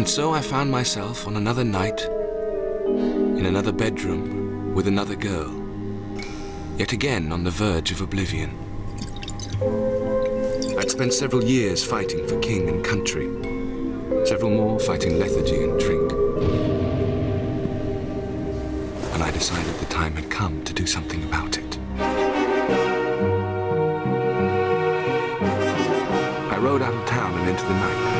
And so I found myself on another night, in another bedroom, with another girl, yet again on the verge of oblivion. I'd spent several years fighting for king and country, several more fighting lethargy and drink. And I decided the time had come to do something about it. I rode out of town and into the night.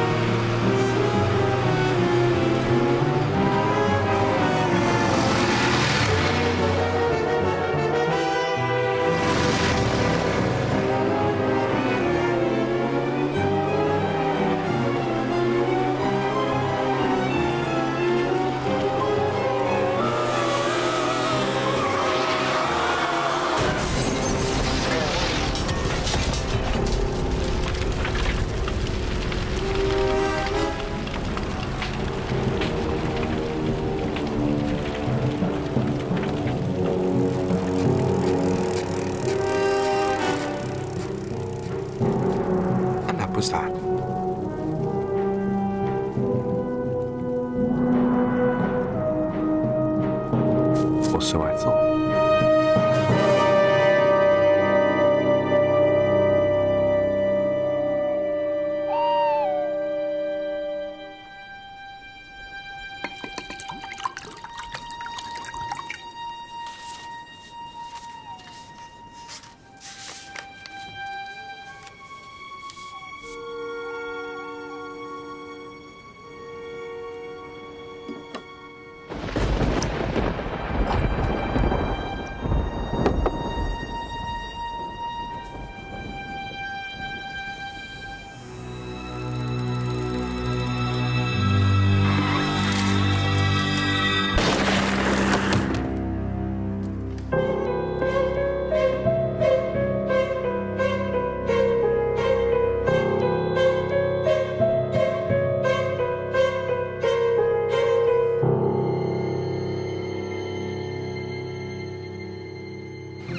Was that? Or so I thought.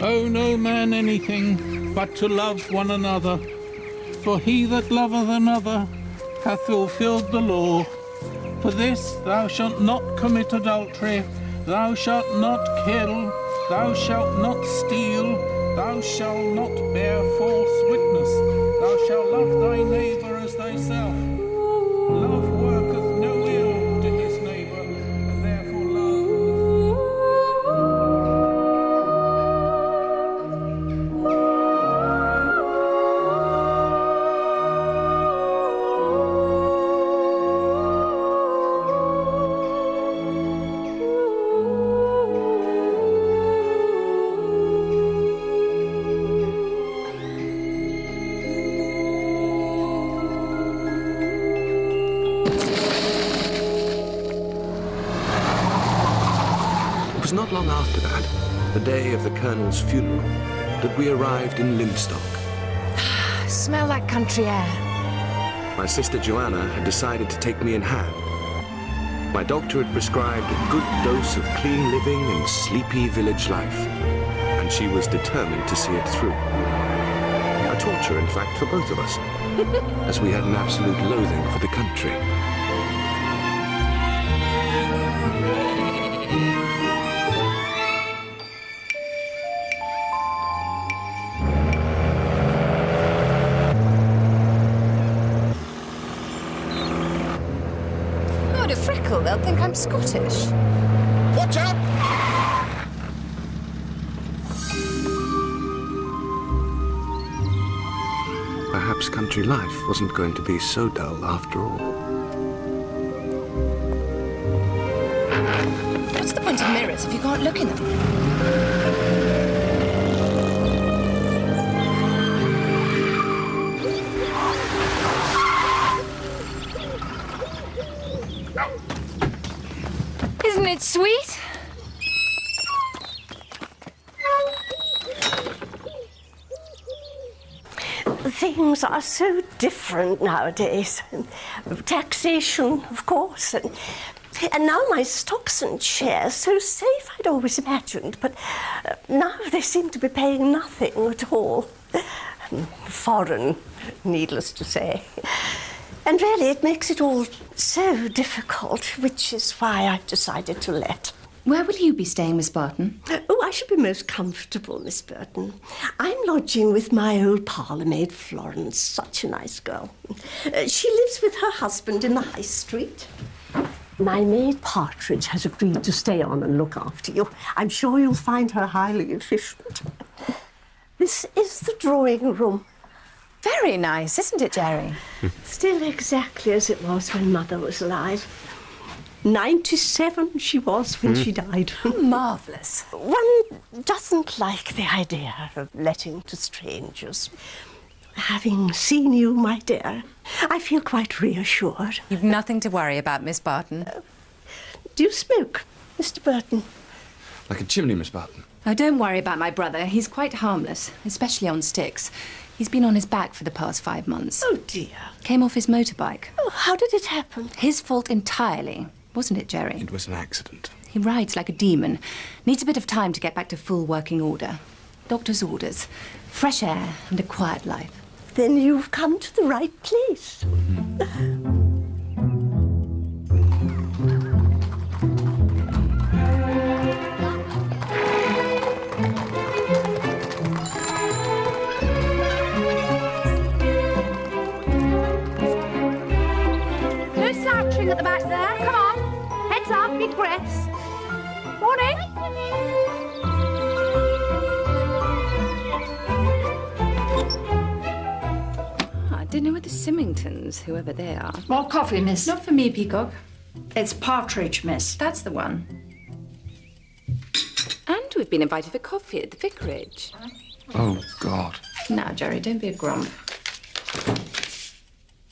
Owe no man anything but to love one another, for he that loveth another hath fulfilled the law. For this, thou shalt not commit adultery, thou shalt not kill, thou shalt not steal, thou shalt not bear false witness, thou shalt love thy neighbour as thyself. Love worketh no ill to his neighbour, and therefore love. It was not long after that, the day of the Colonel's funeral, that we arrived in Limstok. Smell that country air. My sister Džoane had decided to take me in hand. My doctor had prescribed a good dose of clean living and sleepy village life, and she was determined to see it through. A torture, in fact, for both of us, as we had an absolute loathing for the country. They'll think I'm Scottish. Watch out! Perhaps country life wasn't going to be so dull after all. What's the point of mirrors if you can't look in them? Isn't it sweet? Things are so different nowadays. Taxation, of course, and now my stocks and shares, so safe I'd always imagined, but now they seem to be paying nothing at all. Foreign, needless to say. And really, it makes it all so difficult, which is why I've decided to let. Where will you be staying, Miss Barton? Oh, I should be most comfortable, Miss Burton. I'm lodging with my old parlour-maid, Florence, such a nice girl. She lives with her husband in the High Street. My maid, Partridge, has agreed to stay on and look after you. I'm sure you'll find her highly efficient. This is the drawing room. Very nice, isn't it, Jerry? Still exactly as it was when Mother was alive. 97 she was when she died. Marvellous. One doesn't like the idea of letting to strangers. Having seen you, my dear, I feel quite reassured. You've nothing to worry about, Miss Barton. Do you smoke, Mr. Burton? Like a chimney, Miss Barton. Oh, don't worry about my brother. He's quite harmless, especially on sticks. He's been on his back for the past 5 months. Oh, dear. Came off his motorbike. Oh, how did it happen? His fault entirely, wasn't it, Jerry? It was an accident. He rides like a demon. Needs a bit of time to get back to full working order. Doctor's orders. Fresh air and a quiet life. Then you've come to the right place. No slouching at the back there. Come on. Heads up, big breaths. Morning. Dinner with the Symingtons, whoever they are. More coffee, miss. Not for me, Peacock. It's Partridge, miss. That's the one. And we've been invited for coffee at the vicarage. Oh, God. Now, Jerry, don't be a grump.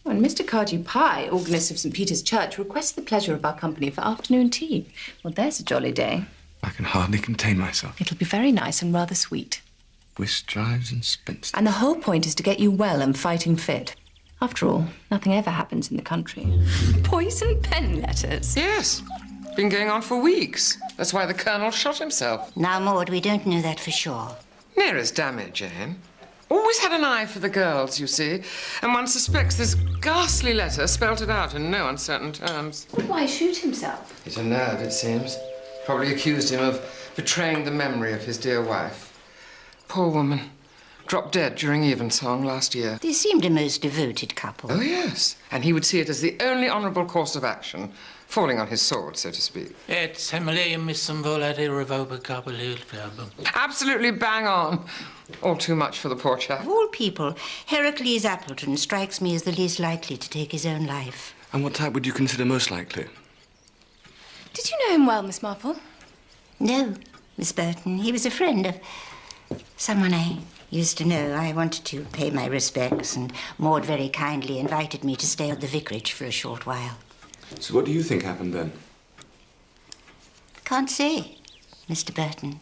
Oh, and Mr. Cardew Pye, organist of St. Peter's Church, requests the pleasure of our company for afternoon tea. Well, there's a jolly day. I can hardly contain myself. It'll be very nice and rather sweet. Whist, drives and spinsters. And the whole point is to get you well and fighting fit. After all, nothing ever happens in the country. Poison pen letters. Yes. Been going on for weeks. That's why the Colonel shot himself. Now, Maud, we don't know that for sure. Near as damn it, Jane. Always had an eye for the girls, you see. And one suspects this ghastly letter spelt it out in no uncertain terms. But why shoot himself? He's a nerd, it seems. Probably accused him of betraying the memory of his dear wife. Poor woman. Dropped dead during evensong last year. They seemed a most devoted couple. Oh, yes. And he would see it as the only honourable course of action, falling on his sword, so to speak. Absolutely bang on. All too much for the poor chap. Of all people, Heracles Appleton strikes me as the least likely to take his own life. And what type would you consider most likely? Did you know him well, Miss Marple? No, Miss Burton. He was a friend of someone I used to know. I wanted to pay my respects, and Maud very kindly invited me to stay at the vicarage for a short while. So what do you think happened then? Can't say, Mr. Burton.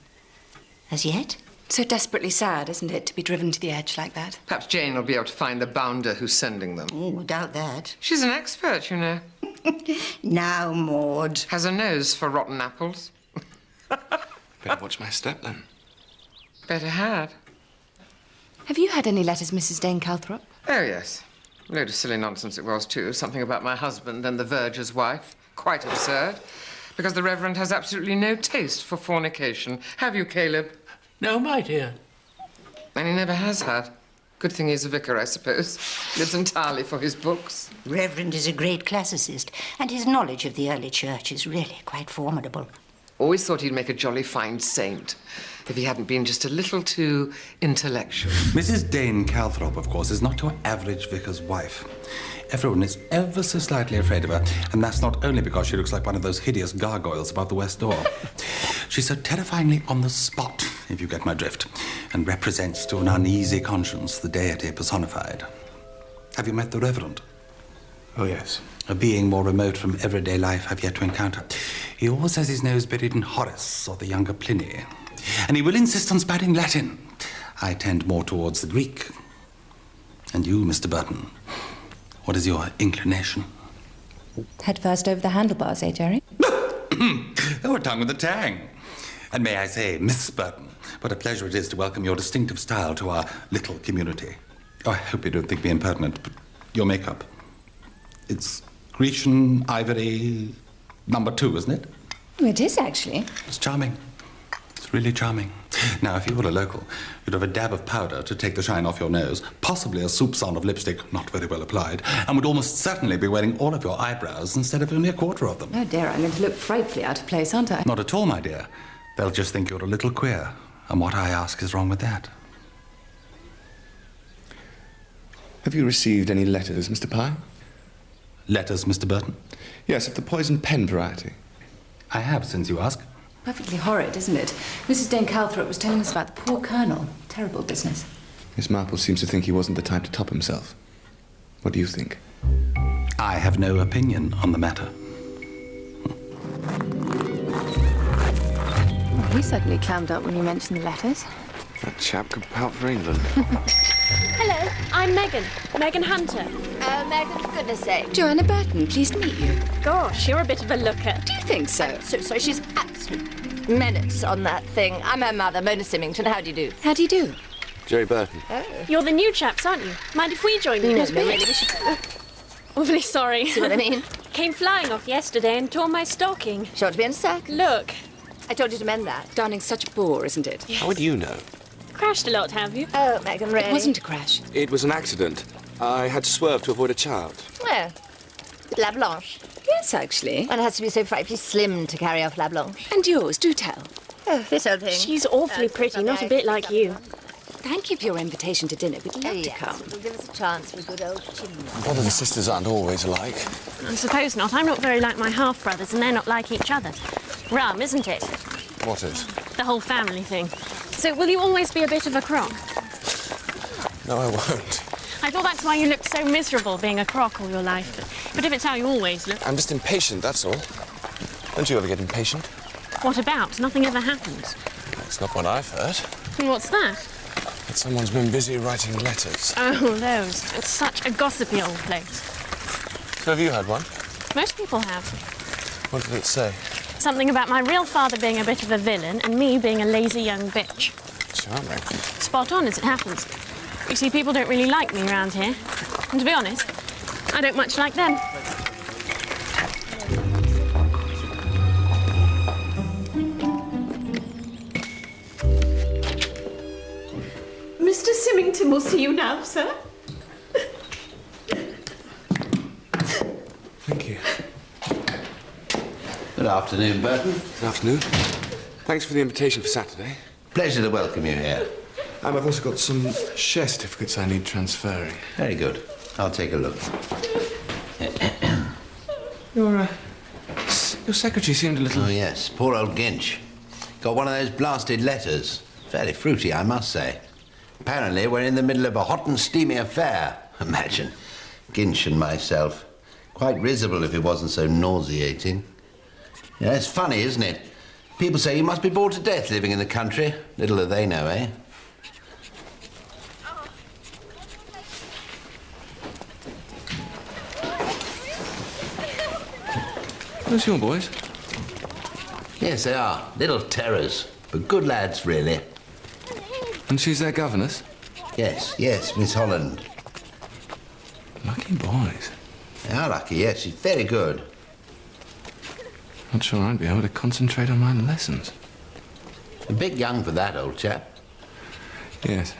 As yet. So desperately sad, isn't it, to be driven to the edge like that? Perhaps Jane will be able to find the bounder who's sending them. Oh, doubt that. She's an expert, you know. Now, Maud. Has a nose for rotten apples. Better watch my step, then. Better had. Have you had any letters, Mrs. Dane Calthrop? Oh, yes. A load of silly nonsense it was, too. Something about my husband and the verger's wife. Quite absurd. Because the Reverend has absolutely no taste for fornication. Have you, Caleb? No, my dear. And he never has had. Good thing he's a vicar, I suppose. Lives entirely for his books. Reverend is a great classicist, and his knowledge of the early church is really quite formidable. Always thought he'd make a jolly fine saint if he hadn't been just a little too intellectual. Mrs. Dane Calthrop, of course, is not your average vicar's wife. Everyone is ever so slightly afraid of her, and that's not only because she looks like one of those hideous gargoyles above the west door. She's so terrifyingly on the spot, if you get my drift, and represents to an uneasy conscience the deity personified. Have you met the Reverend? Oh, yes. A being more remote from everyday life I've yet to encounter. He always has his nose buried in Horace or the younger Pliny. And he will insist on spouting Latin. I tend more towards the Greek. And you, Mr. Burton, what is your inclination? Head first over the handlebars, eh, Jerry? Oh, a tongue with a tang. And may I say, Miss Burton, what a pleasure it is to welcome your distinctive style to our little community. Oh, I hope you don't think me impertinent, but your makeup. It's Grecian ivory #2, isn't it? Oh, it is, actually. It's charming. It's really charming. Now, if you were a local, you'd have a dab of powder to take the shine off your nose, possibly a soupçon of lipstick, not very well applied, and would almost certainly be wearing all of your eyebrows instead of only a quarter of them. Oh, dear, I'm going to look frightfully out of place, aren't I? Not at all, my dear. They'll just think you're a little queer. And what I ask is wrong with that. Have you received any letters, Mr. Pye? Letters, Mr. Burton? Yes, of the poison pen variety. I have, since you ask. Perfectly horrid, isn't it? Mrs. Dane Calthrop was telling us about the poor Colonel. Terrible business. Miss Marple seems to think he wasn't the type to top himself. What do you think? I have no opinion on the matter. Well, he certainly clammed up when you mentioned the letters. That chap could pout for England. Hello, I'm Megan Hunter. Oh, Megan, for goodness sake. Joanna Burton, pleased to meet you. Gosh, you're a bit of a looker. Do you think so? So sorry, she's absolute menace on that thing. I'm her mother, Mona Symington. How do you do? How do you do? Džerija Bartona. Oh. You're the new chaps, aren't you? Mind if we join you? No, really, we should... Awfully sorry. See what I mean? Came flying off yesterday and tore my stocking. She ought to be in a sack. Look. I told you to mend that. Darning's such a bore, isn't it? How would you know? Crashed a lot, have you? Oh, Megan, really? It wasn't a crash. It was an accident. I had to swerve to avoid a child. Well, La Blanche. Yes, actually. One has to be so frightfully slim to carry off La Blanche. And yours, do tell. Oh, this old thing. She's awfully pretty, not a bit like you. Thank you for your invitation to dinner. We'd love to Yes, come. it'll give us a chance for a good old chimney. Brother and sisters aren't always alike. I suppose not. I'm not very like my half-brothers, and they're not like each other. Rum, isn't it? What is? The whole family thing. So will you always be a bit of a crock? No, I won't. I thought that's why you looked so miserable being a crock all your life. But if it's how you always look... I'm just impatient, that's all. Don't you ever get impatient? What about? Nothing ever happens. That's not what I've heard. And what's that? That someone's been busy writing letters. Oh, those. It's such a gossipy old place. So have you had one? Most people have. What did it say? Something about my real father being a bit of a villain and me being a lazy young bitch. Charming. Spot on, as it happens. You see, people don't really like me around here. And to be honest, I don't much like them. Mr. Symington will see you now, sir. Thank you. Good afternoon, Burton. Good afternoon. Thanks for the invitation for Saturday. Pleasure to welcome you here. I've also got some share certificates I need transferring. Very good. I'll take a look. Your secretary seemed a little... Oh, yes. Poor old Ginch. Got one of those blasted letters. Fairly fruity, I must say. Apparently, we're in the middle of a hot and steamy affair. Imagine. Ginch and myself. Quite risible if it wasn't so nauseating. Yeah, it's funny, isn't it? People say you must be bored to death living in the country. Little do they know, eh? Those your boys? Yes, they are. Little terrors. But good lads, really. And she's their governess? Yes, yes, Miss Holland. Lucky boys. They are lucky, yes. She's very good. Not sure I'd be able to concentrate on my lessons. A bit young for that, old chap. Yes.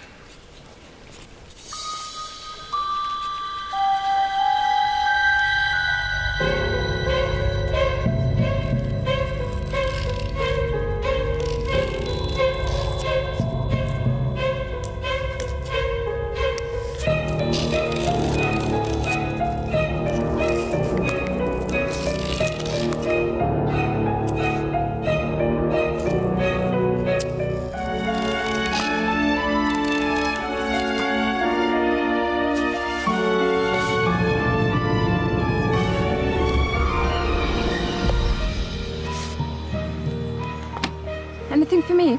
Anything for me?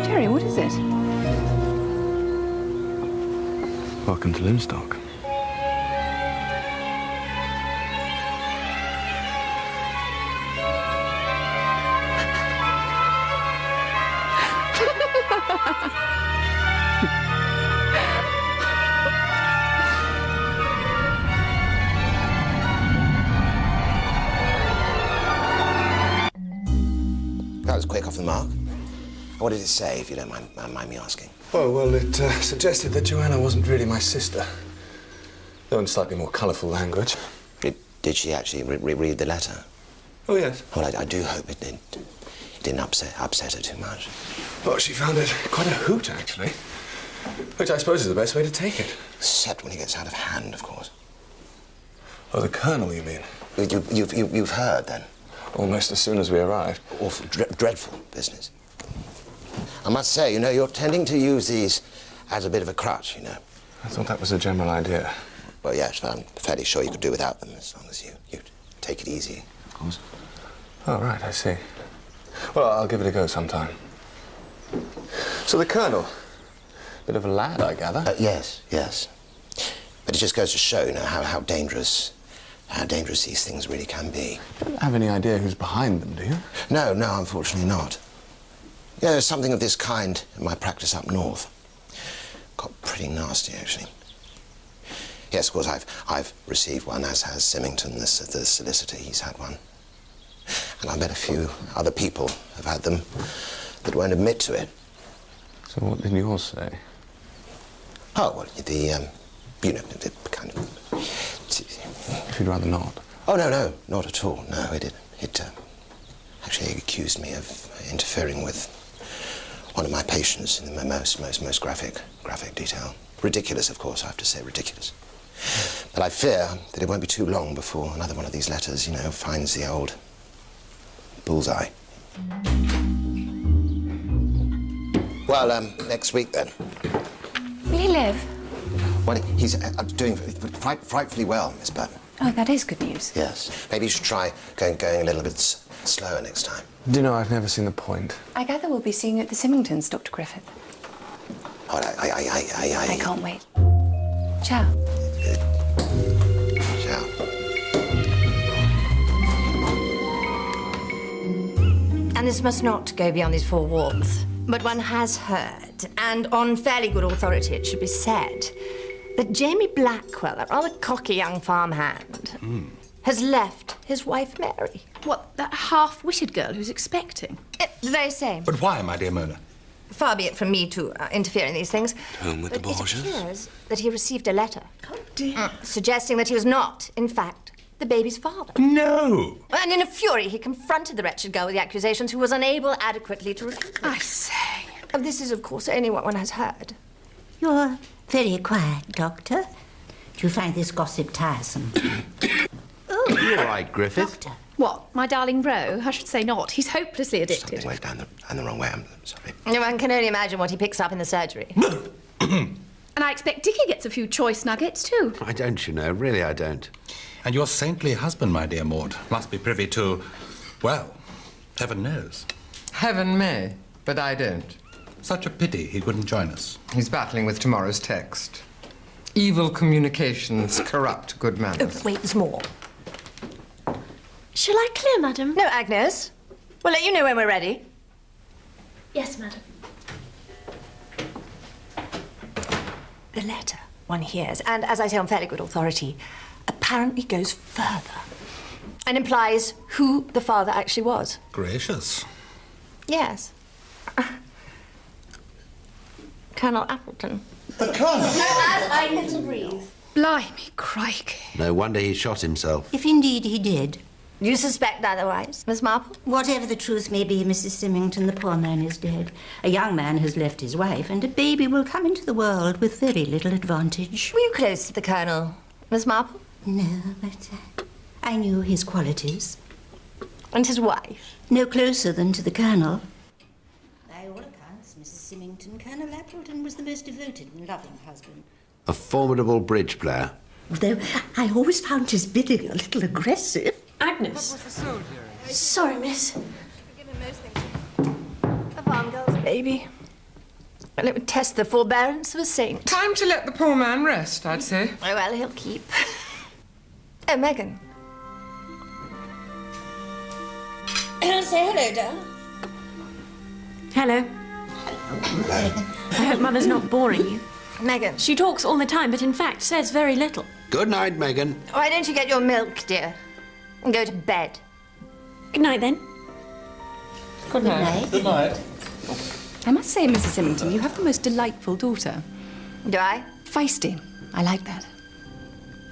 Jerry, what is it? Welcome to Limstok. off the mark. What did it say, if you don't mind me asking? Well, it suggested that Joanna wasn't really my sister. Though in slightly more colourful language. Did she actually read the letter? Oh, yes. Well, I do hope it didn't upset her too much. Well, she found it quite a hoot, actually. Which I suppose is the best way to take it. Except when it gets out of hand, of course. Oh, the Colonel, you mean? You've heard, then? Almost as soon as we arrived. Awful, dreadful business. I must say, you know, you're tending to use these as a bit of a crutch, you know. I thought that was a general idea. Well, yes, but I'm fairly sure you could do without them as long as you take it easy, of course. Oh, right, I see. Well, I'll give it a go sometime. So the Colonel, bit of a lad, I gather? Yes. But it just goes to show, you know, how dangerous these things really can be. You don't have any idea who's behind them, do you? No, unfortunately not. Yeah, there's something of this kind in my practice up north. Got pretty nasty, actually. Yes, of course, I've received one, as has Symington, the solicitor. He's had one. And I bet a few other people have had them that won't admit to it. So what did yours say? Oh, well, the kind of... If you'd rather not. Oh, no, not at all. No, it didn't. It actually accused me of interfering with one of my patients in the most graphic detail. Ridiculous, of course, I have to say, ridiculous. But I fear that it won't be too long before another one of these letters, you know, finds the old bullseye. Well, next week, then. Will he live? Well, he's doing frightfully well, Miss Barton. Oh, that is good news. Yes. Maybe you should try going a little bit slower next time. Do you know, I've never seen the point. I gather we'll be seeing you at the Symingtons, Dr. Griffith. Oh, I can't wait. Ciao. Ciao. And this must not go beyond these four walls. But one has heard, and on fairly good authority it should be said, that Jamie Blackwell, a rather cocky young farmhand, has left his wife Mary. What, that half-witted girl who's expecting? The very same. But why, my dear Mona? Far be it from me to interfere in these things. Home with the Borgias? It appears that he received a letter. Oh, dear. Suggesting that he was not, in fact, the baby's father. No! And in a fury, he confronted the wretched girl with the accusations, who was unable adequately to refute them. I say. This is, of course, only what one has heard. You're very quiet, Doctor. Do you find this gossip tiresome? Oh, you're all right, Griffith. Doctor. What, my darling bro? I should say not. He's hopelessly addicted. Something went down the wrong way. I'm sorry. One can only imagine what he picks up in the surgery. And I expect Dickie gets a few choice nuggets, too. I don't, you know. Really, I don't. And your saintly husband, my dear Maud, must be privy to, well, heaven knows. Heaven may, but I don't. Such a pity he couldn't join us. He's battling with tomorrow's text. Evil communications corrupt good manners. Oh, wait, there's more. Shall I clear, madam? No, Agnes. We'll let you know when we're ready. Yes, madam. The letter, one hears, and as I say on fairly good authority, apparently goes further and implies who the father actually was. Gracious. Yes. Colonel Appleton. The Colonel? No, as I can breathe. Blimey, crikey. No wonder he shot himself. If indeed he did. You suspect otherwise, Miss Marple? Whatever the truth may be, Mrs. Symington, the poor man is dead. A young man has left his wife, and a baby will come into the world with very little advantage. Were you close to the Colonel, Miss Marple? No, but I knew his qualities. And his wife? No closer than to the Colonel. By all accounts, Mrs. Symington, Colonel Appleton was the most devoted and loving husband. A formidable bridge player. Though I always found his bidding a little aggressive. Agnes. Sorry, miss. A farm girl's baby. Well, it would test the forbearance of a saint. Time to let the poor man rest, I'd say. Oh, well, he'll keep. Oh, Megan. Say hello, darling. Hello. I hope Mother's not boring you. Megan. She talks all the time, but in fact says very little. Good night, Megan. Why don't you get your milk, dear, and go to bed? Good night, then. Good night. Good night. I must say, Mrs. Symington, you have the most delightful daughter. Do I? Feisty. I like that.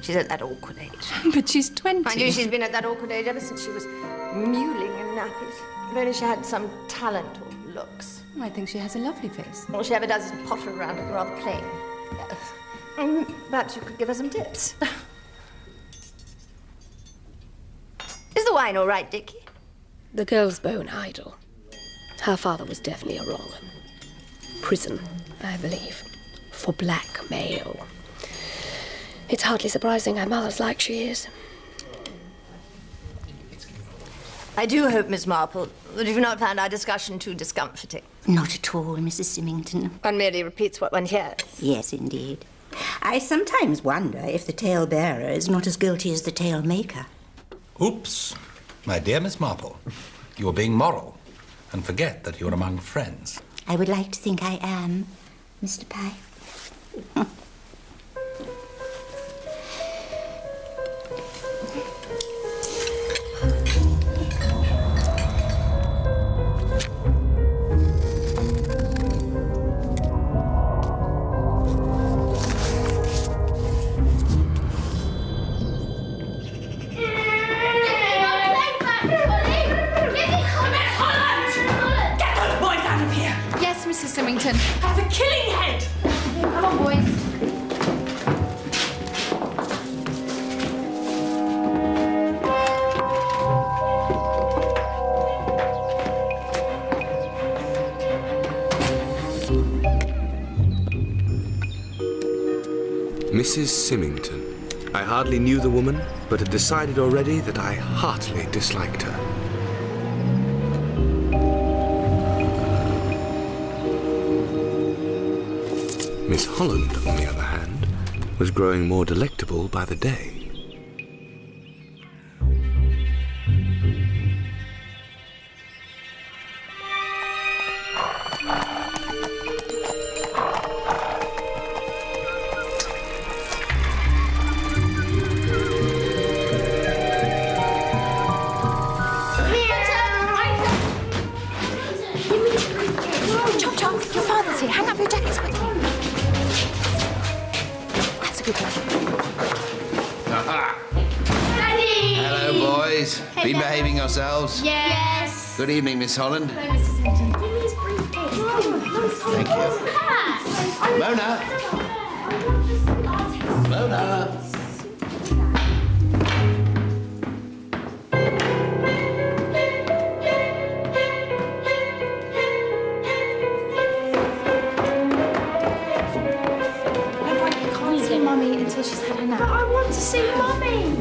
She's at that awkward age. But she's 20. I knew she's been at that awkward age ever since she was mewling in nappies. If only she had some talent or looks. I think she has a lovely face. All she ever does is potter around looking rather plain. Perhaps you could give her some tips. Is the wine all right, Dickie? The girl's bone idol. Her father was definitely a wrong one. Prison, I believe, for blackmail. It's hardly surprising her mother's like she is. I do hope, Miss Marple, that you've not found our discussion too discomforting. Not at all, Mrs. Symington. One merely repeats what one hears. Yes, indeed. I sometimes wonder if the tale-bearer is not as guilty as the tale-maker. Oops. My dear Miss Marple, you are being moral, and forget that you're among friends. I would like to think I am, Mr. Pye. Mrs. Symington. I have a killing head! Come on, boys. Mrs. Symington. I hardly knew the woman, but had decided already that I heartily disliked her. Miss Holland, on the other hand, was growing more delectable by the day. Chop, chop, your father's here. Hang up your jackets quickly. Daddy! Hello, boys. Hey, Been Dad. behaving yourselves? Yes. Good evening, Miss Holland. Hello, Mrs. Symington. Give me his briefcase. Thank you. Mona! Mona! She's had her nap. But I want to see Mummy!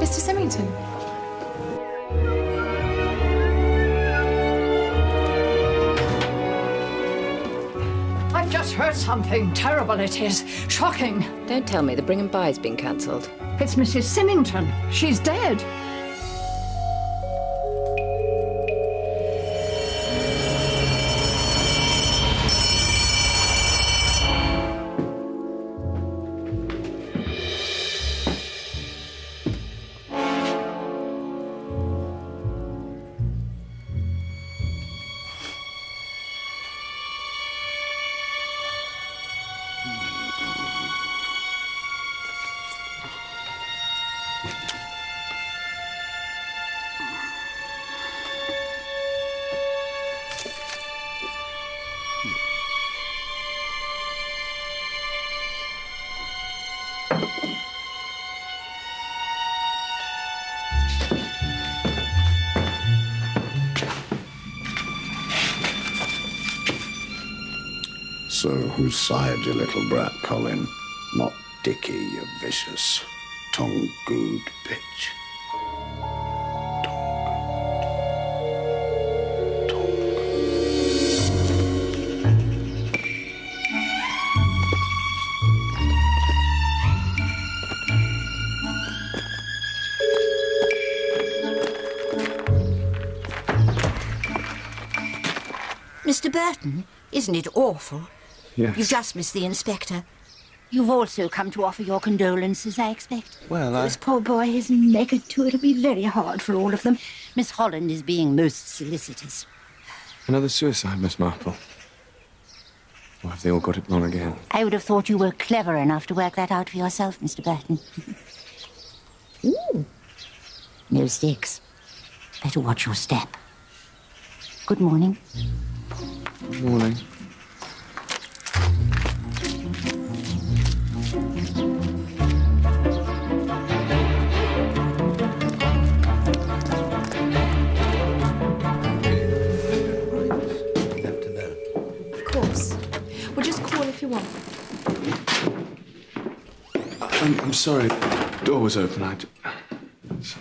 Mr. Symington. I've just heard something terrible, it is. Shocking. Don't tell me the Bring and Buy's been cancelled. It's Mrs. Symington. She's dead. So whose side, you little brat, Colin? Not Dickie, you vicious, tongue-gooed bitch. Mr. Burton, isn't it awful? Yes. You've just missed the inspector. You've also come to offer your condolences, I expect. Well, This poor boy isn't naked too. It'll be very hard for all of them. Miss Holland is being most solicitous. Another suicide, Miss Marple. Or have they all got it wrong again? I would have thought you were clever enough to work that out for yourself, Mr. Burton. Ooh. No sticks. Better watch your step. Good morning. Good morning. Of course. We'll just call if you want. I'm sorry. The door was open.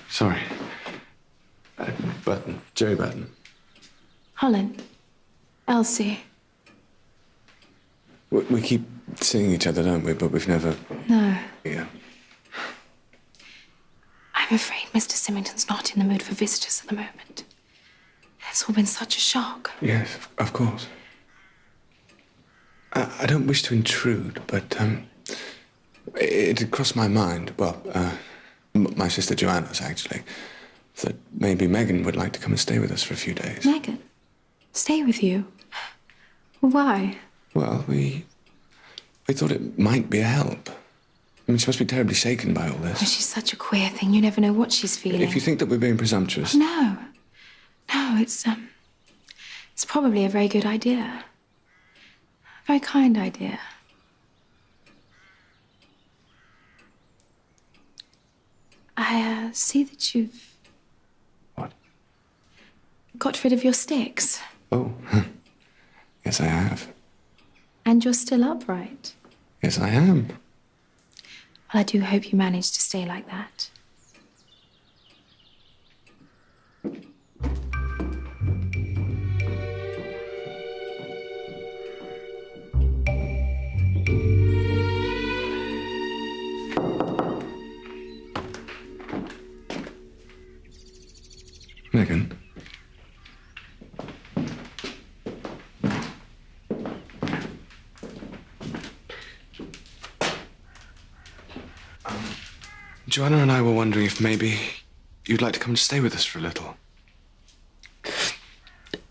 Sorry. Burton. Džerija Bartona. Holland. Elsie. We keep seeing each other, don't we? But we've never... No. Yeah. I'm afraid Mr. Symington's not in the mood for visitors at the moment. It's all been such a shock. Yes, of course. I don't wish to intrude, but it had crossed my mind, well, my sister Joanna's actually, that maybe Megan would like to come and stay with us for a few days. Megan? Stay with you? Why? Well, we thought it might be a help. I mean, she must be terribly shaken by all this. Oh, she's such a queer thing. You never know what she's feeling. If you think that we're being presumptuous... No. No, it's probably a very good idea. A very kind idea. I see that you've... What? Got rid of your sticks. Oh, yes, I have. And you're still upright. Yes, I am. Well, I do hope you manage to stay like that. Megan. Joanna and I were wondering if maybe you'd like to come and stay with us for a little.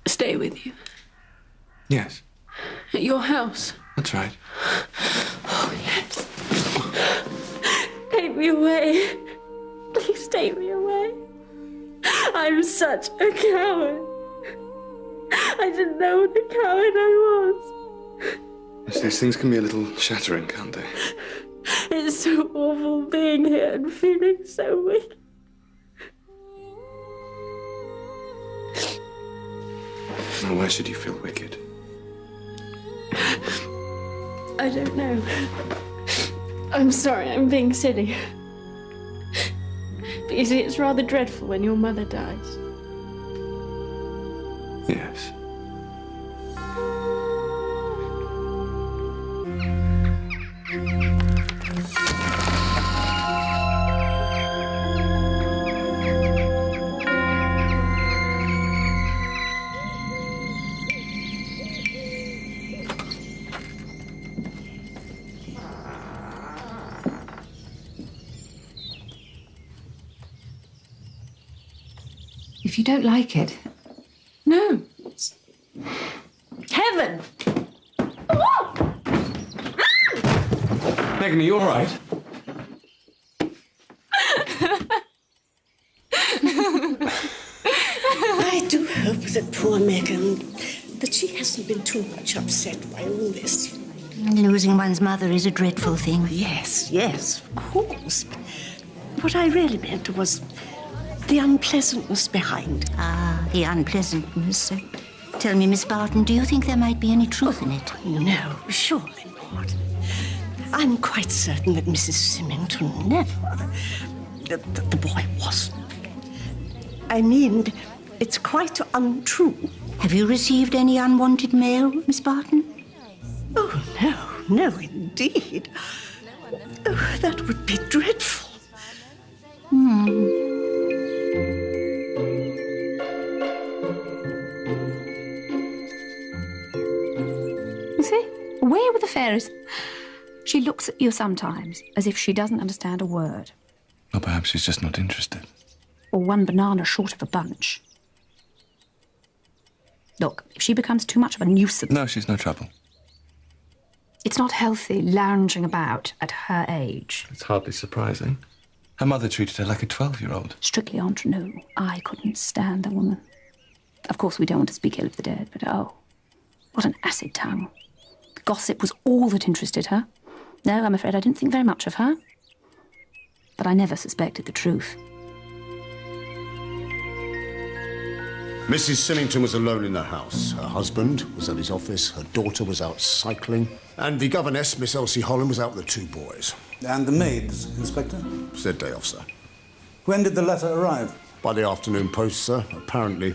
Stay with you? Yes. At your house? That's right. Oh, yes. Take me away. Please take me away. I'm such a coward. I didn't know what a coward I was. Yes, these things can be a little shattering, can't they? It's so awful being here and feeling so weak. Now, why should you feel wicked? I don't know. I'm sorry, I'm being silly. But you see, it's rather dreadful when your mother dies. Yes. If you don't like it... No. Heaven! Megan, are you all right? I do hope that poor Megan, that she hasn't been too much upset by all this. Losing one's mother is a dreadful thing. Yes, yes, of course. What I really meant was the unpleasantness behind. Ah, the unpleasantness. Tell me, Miss Barton, do you think there might be any truth in it? No, surely not. I'm quite certain that Mrs. Symington never... that the boy wasn't. I mean, it's quite untrue. Have you received any unwanted mail, Miss Barton? Oh, no, no, indeed. Oh, that would be dreadful. You see? Away with the fairies. She looks looks at you sometimes as if she doesn't understand a word. Or perhaps she's just not interested. Or one banana short of a bunch. Look, if she becomes too much of a nuisance... No, she's no trouble. It's not healthy lounging about at her age. It's hardly surprising. Her mother treated her like a 12-year-old. Strictly entre nous, I couldn't stand the woman. Of course, we don't want to speak ill of the dead, but oh, what an acid tongue. Gossip was all that interested her. No, I'm afraid I didn't think very much of her. But I never suspected the truth. Mrs. Symington was alone in the house. Her husband was at his office, her daughter was out cycling, and the governess, Miss Elsie Holland, was out with the 2 boys. And the maids, Inspector? It's their day off, sir. When did the letter arrive? By the afternoon post, sir. Apparently,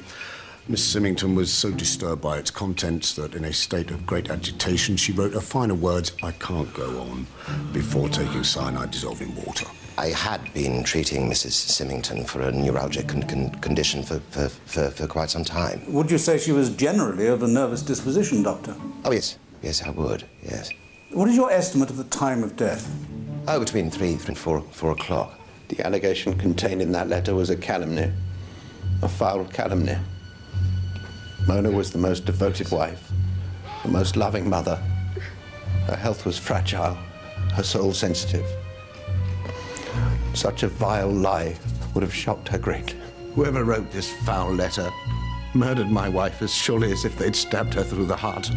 Miss Symington was so disturbed by its contents that in a state of great agitation she wrote her final words, "I can't go on," before taking cyanide dissolved in water. I had been treating Mrs. Symington for a neuralgic condition for quite some time. Would you say she was generally of a nervous disposition, Doctor? Oh, yes. Yes, I would, yes. What is your estimate of the time of death? Oh, between 3 and 4 o'clock. The allegation contained in that letter was a calumny. A foul calumny. Mona was the most devoted wife, the most loving mother. Her health was fragile, her soul sensitive. Such a vile lie would have shocked her greatly. Whoever wrote this foul letter murdered my wife as surely as if they'd stabbed her through the heart.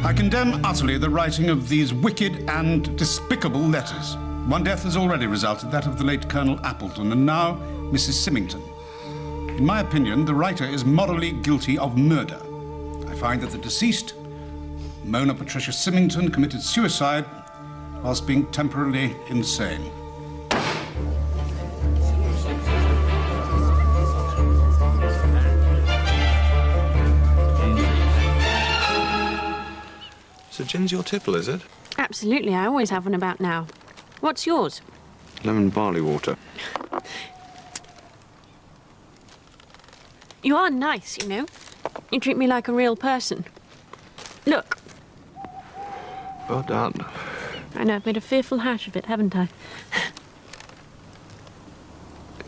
I condemn utterly the writing of these wicked and despicable letters. One death has already resulted, that of the late Colonel Appleton, and now Mrs. Symington. In my opinion, the writer is morally guilty of murder. I find that the deceased, Mona Patricia Symington, committed suicide whilst being temporarily insane. So gin's your tipple, is it? Absolutely, I always have one about now. What's yours? Lemon barley water. You are nice, you know. You treat me like a real person. Look. Well done. I know, I've made a fearful hash of it, haven't I?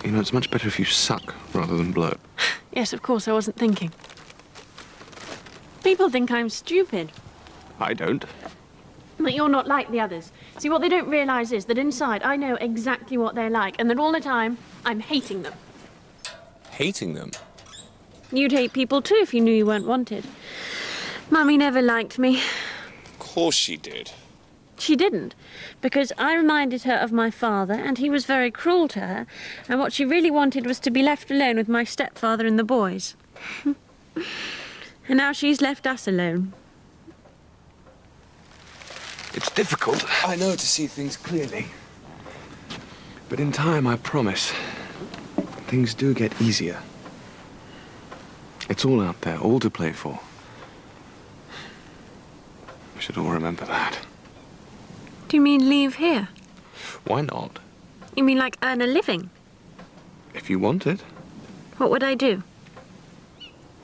You know, it's much better if you suck rather than blow. Yes, of course, I wasn't thinking. People think I'm stupid. I don't. But you're not like the others. See, what they don't realise is that inside I know exactly what they're like, and that all the time I'm hating them. Hating them? You'd hate people too if you knew you weren't wanted. Mummy never liked me. Of course she did. She didn't, because I reminded her of my father, and he was very cruel to her, and what she really wanted was to be left alone with my stepfather and the boys. And now she's left us alone. It's difficult, I know, to see things clearly. But in time, I promise, things do get easier. It's all out there, all to play for. We should all remember that. Do you mean leave here? Why not? You mean like earn a living? If you want it. What would I do?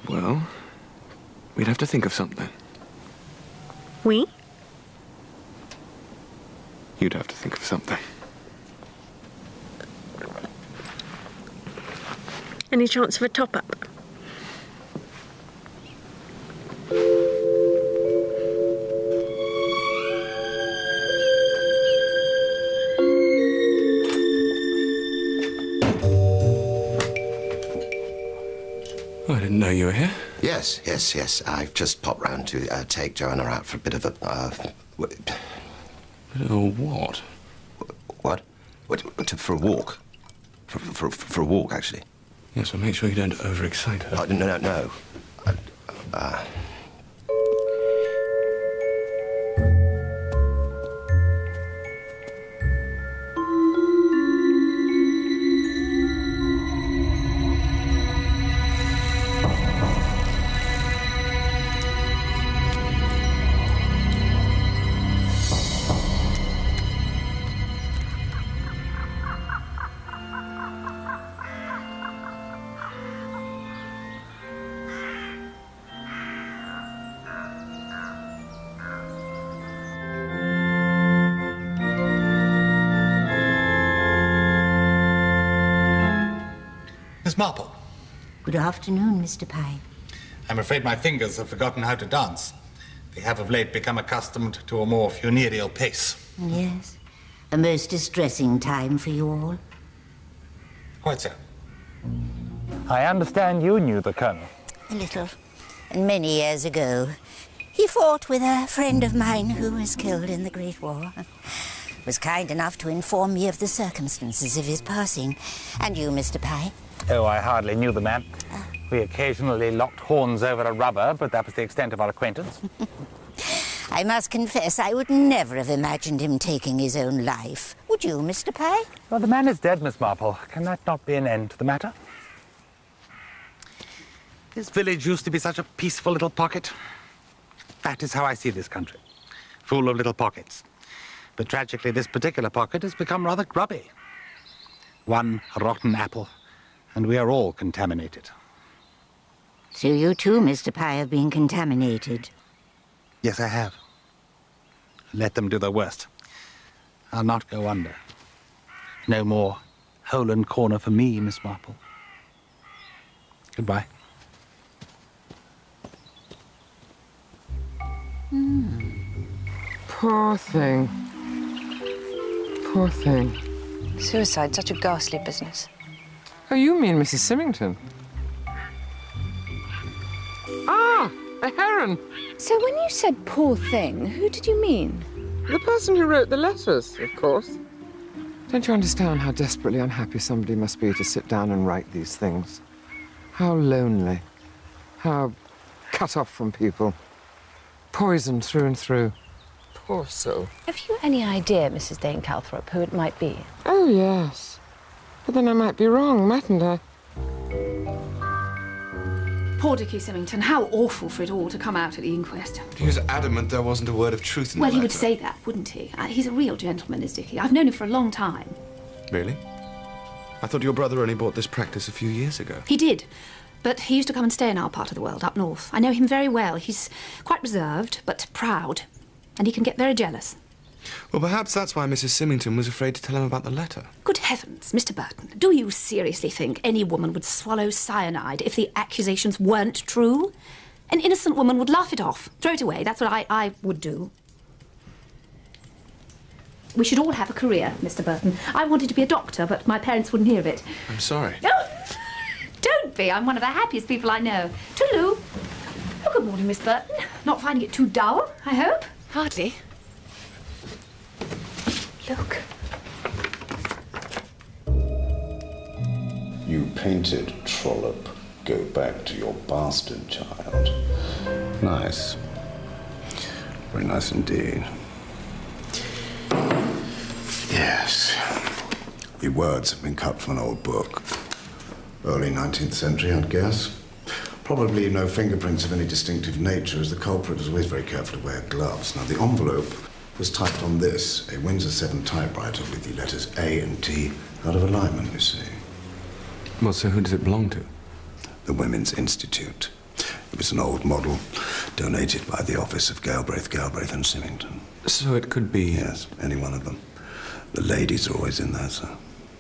Well, we'd have to think of something. We? You'd have to think of something. Any chance of a top-up? Oh, I didn't know you were here. Yes. I've just popped round to take Joanna out for a bit of a... what? What? For a walk. For a walk, actually. Yes, well, make sure you don't overexcite her. Oh, no. Marple. Good afternoon, Mr. Pye. I'm afraid my fingers have forgotten how to dance. They have of late become accustomed to a more funereal pace. Yes. A most distressing time for you all. Quite so. I understand you knew the Colonel. A little. And many years ago, he fought with a friend of mine who was killed in the Great War. Was kind enough to inform me of the circumstances of his passing. And you, Mr. Pye? Oh, I hardly knew the man. We occasionally locked horns over a rubber, but that was the extent of our acquaintance. I must confess, I would never have imagined him taking his own life. Would you, Mr. Pye? Well, the man is dead, Miss Marple. Can that not be an end to the matter? This village used to be such a peaceful little pocket. That is how I see this country. Full of little pockets. But tragically, this particular pocket has become rather grubby. One rotten apple, and we are all contaminated. So you too, Mr. Pye, have been contaminated. Yes, I have. Let them do their worst. I'll not go under. No more hole and corner for me, Miss Marple. Goodbye. Poor thing. Poor thing. Suicide, such a ghastly business. Oh, you mean Mrs. Symington? Ah, a heron. So when you said poor thing, who did you mean? The person who wrote the letters, of course. Don't you understand how desperately unhappy somebody must be to sit down and write these things? How lonely. How cut off from people. Poisoned through and through. Poor soul. Have you any idea, Mrs. Dane Calthrop, who it might be? Oh, yes. But then I might be wrong, mightn't I? Poor Dickie Symington, how awful for it all to come out at the inquest. He was adamant there wasn't a word of truth in the Well, he letter. would say that, wouldn't he? He's a real gentleman, is Dickie. I've known him for a long time. Really? I thought your brother only bought this practice a few years ago. He did. But he used to come and stay in our part of the world, up north. I know him very well. He's quite reserved, but proud. And he can get very jealous. Well, perhaps that's why Mrs. Symington was afraid to tell him about the letter. Good heavens, Mr. Burton, do you seriously think any woman would swallow cyanide if the accusations weren't true? An innocent woman would laugh it off, throw it away. That's what I would do. We should all have a career, Mr. Burton. I wanted to be a doctor, but my parents wouldn't hear of it. I'm sorry. No! Don't be. I'm one of the happiest people I know. Toodaloo. Oh, good morning, Miss Burton. Not finding it too dull, I hope? Hardly. Look. You painted Trollope. Go back to your bastard child. Nice. Very nice indeed. Yes. The words have been cut from an old book. Early 19th century, I'd guess. Probably no fingerprints of any distinctive nature, as the culprit was always very careful to wear gloves. Now, the envelope was typed on this, a Windsor 7 typewriter with the letters A and T out of alignment, you see. Well, so who does it belong to? The Women's Institute. It was an old model donated by the office of Galbraith and Symington. So it could be... Yes, any one of them. The ladies are always in there, sir.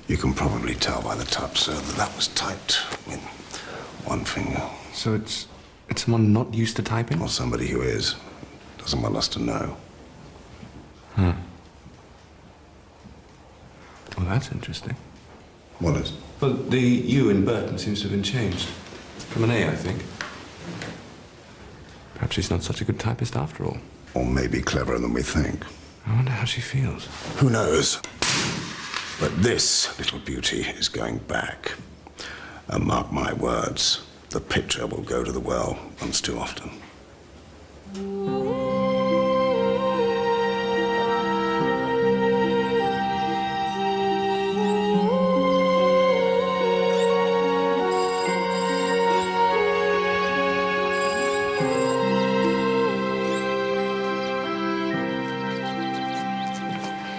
You can probably tell by the touch, sir, that was typed with one finger. So it's someone not used to typing? Or somebody who is. Doesn't want us to know. Huh. Well, that's interesting. What is? Well, the U in Burton seems to have been changed. From an A, I think. Perhaps she's not such a good typist after all. Or maybe cleverer than we think. I wonder how she feels. Who knows? But this little beauty is going back. And mark my words, the picture will go to the well once too often.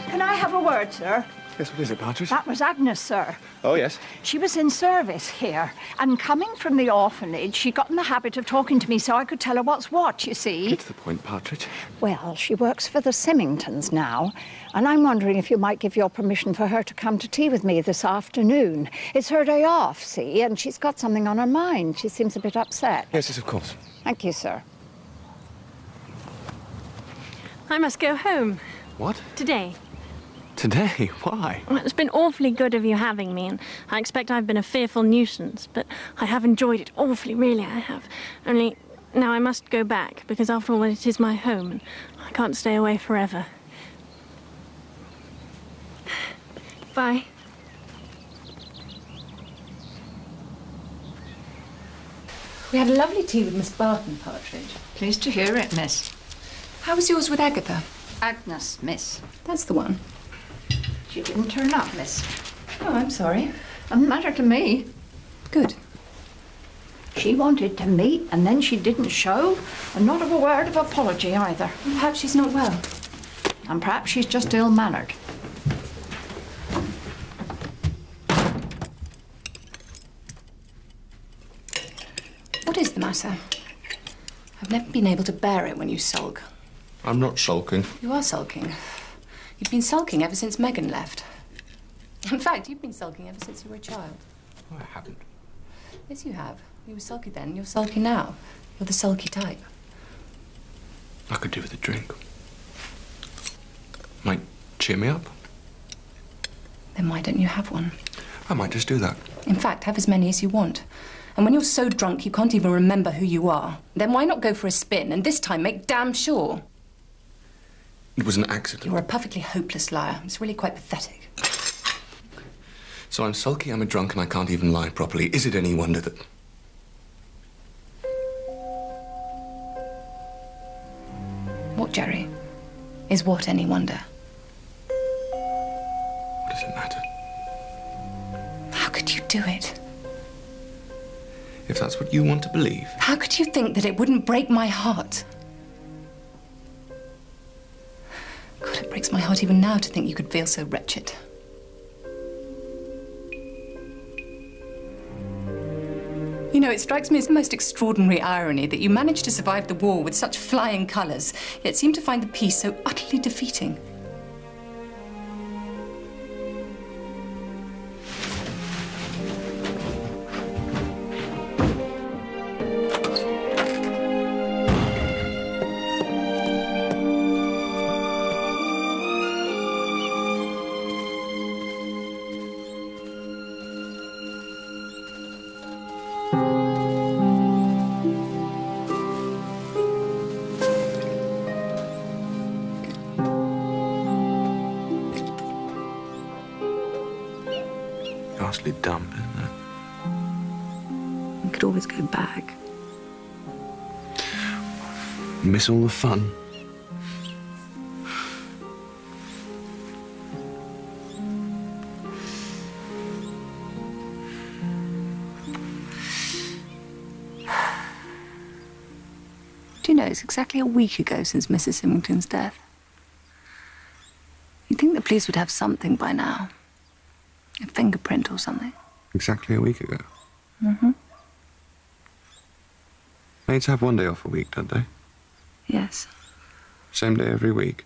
Can I have a word, sir? Yes, what is it, Partridge? That was Agnes, sir. Oh, yes. She was in service here, and coming from the orphanage, she got in the habit of talking to me so I could tell her what's what, you see. Get to the point, Partridge. Well, she works for the Symingtons now, and I'm wondering if you might give your permission for her to come to tea with me this afternoon. It's her day off, see, and she's got something on her mind. She seems a bit upset. Yes, yes, of course. Thank you, sir. I must go home. What? Today. Today? Why? Well, it's been awfully good of you having me, and I expect I've been a fearful nuisance, but I have enjoyed it awfully, really, I have. Only, now I must go back, because after all, it is my home, and I can't stay away forever. Bye. We had a lovely tea with Miss Barton, Partridge. Pleased to hear it, miss. How was yours with Agatha? Agnes, miss. That's the one. She didn't turn up, miss. Oh, I'm sorry. Doesn't matter to me. Good. She wanted to meet, and then she didn't show, and not of a word of apology either. Perhaps she's not well. And perhaps she's just ill-mannered. What is the matter? I've never been able to bear it when you sulk. I'm not sulking. You are sulking. You've been sulking ever since Megan left. In fact, you've been sulking ever since you were a child. Oh, I haven't. Yes, you have. You were sulky then, you're sulky now. You're the sulky type. I could do with a drink. Might cheer me up. Then why don't you have one? I might just do that. In fact, have as many as you want. And when you're so drunk you can't even remember who you are, then why not go for a spin and this time make damn sure? It was an accident. You're a perfectly hopeless liar. It's really quite pathetic. So I'm sulky, I'm a drunk, and I can't even lie properly. Is it any wonder that... What, Jerry? Is what any wonder? What does it matter? How could you do it? If that's what you want to believe. How could you think that it wouldn't break my heart? God, it breaks my heart even now to think you could feel so wretched. You know, it strikes me as the most extraordinary irony that you managed to survive the war with such flying colours, yet seem to find the peace so utterly defeating. Ghastly dump, isn't We could always go back. it? Miss all the fun. Do you know, it's exactly a week ago since Mrs. Symington's death. You'd think the police would have something by now. A fingerprint or something. Exactly a week ago. Mm-hmm. Maids have one day off a week, don't they? Yes. Same day every week.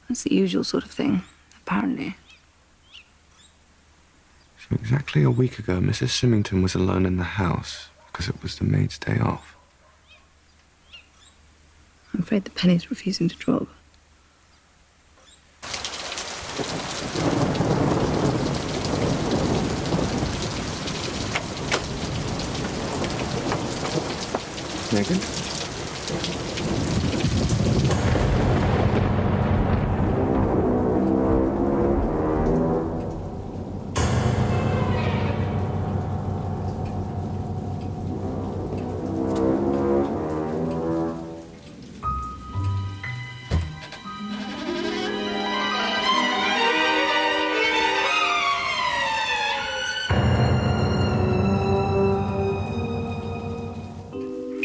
That's the usual sort of thing, apparently. So exactly a week ago, Mrs. Symington was alone in the house because it was the maid's day off. I'm afraid the penny's refusing to drop. Megan?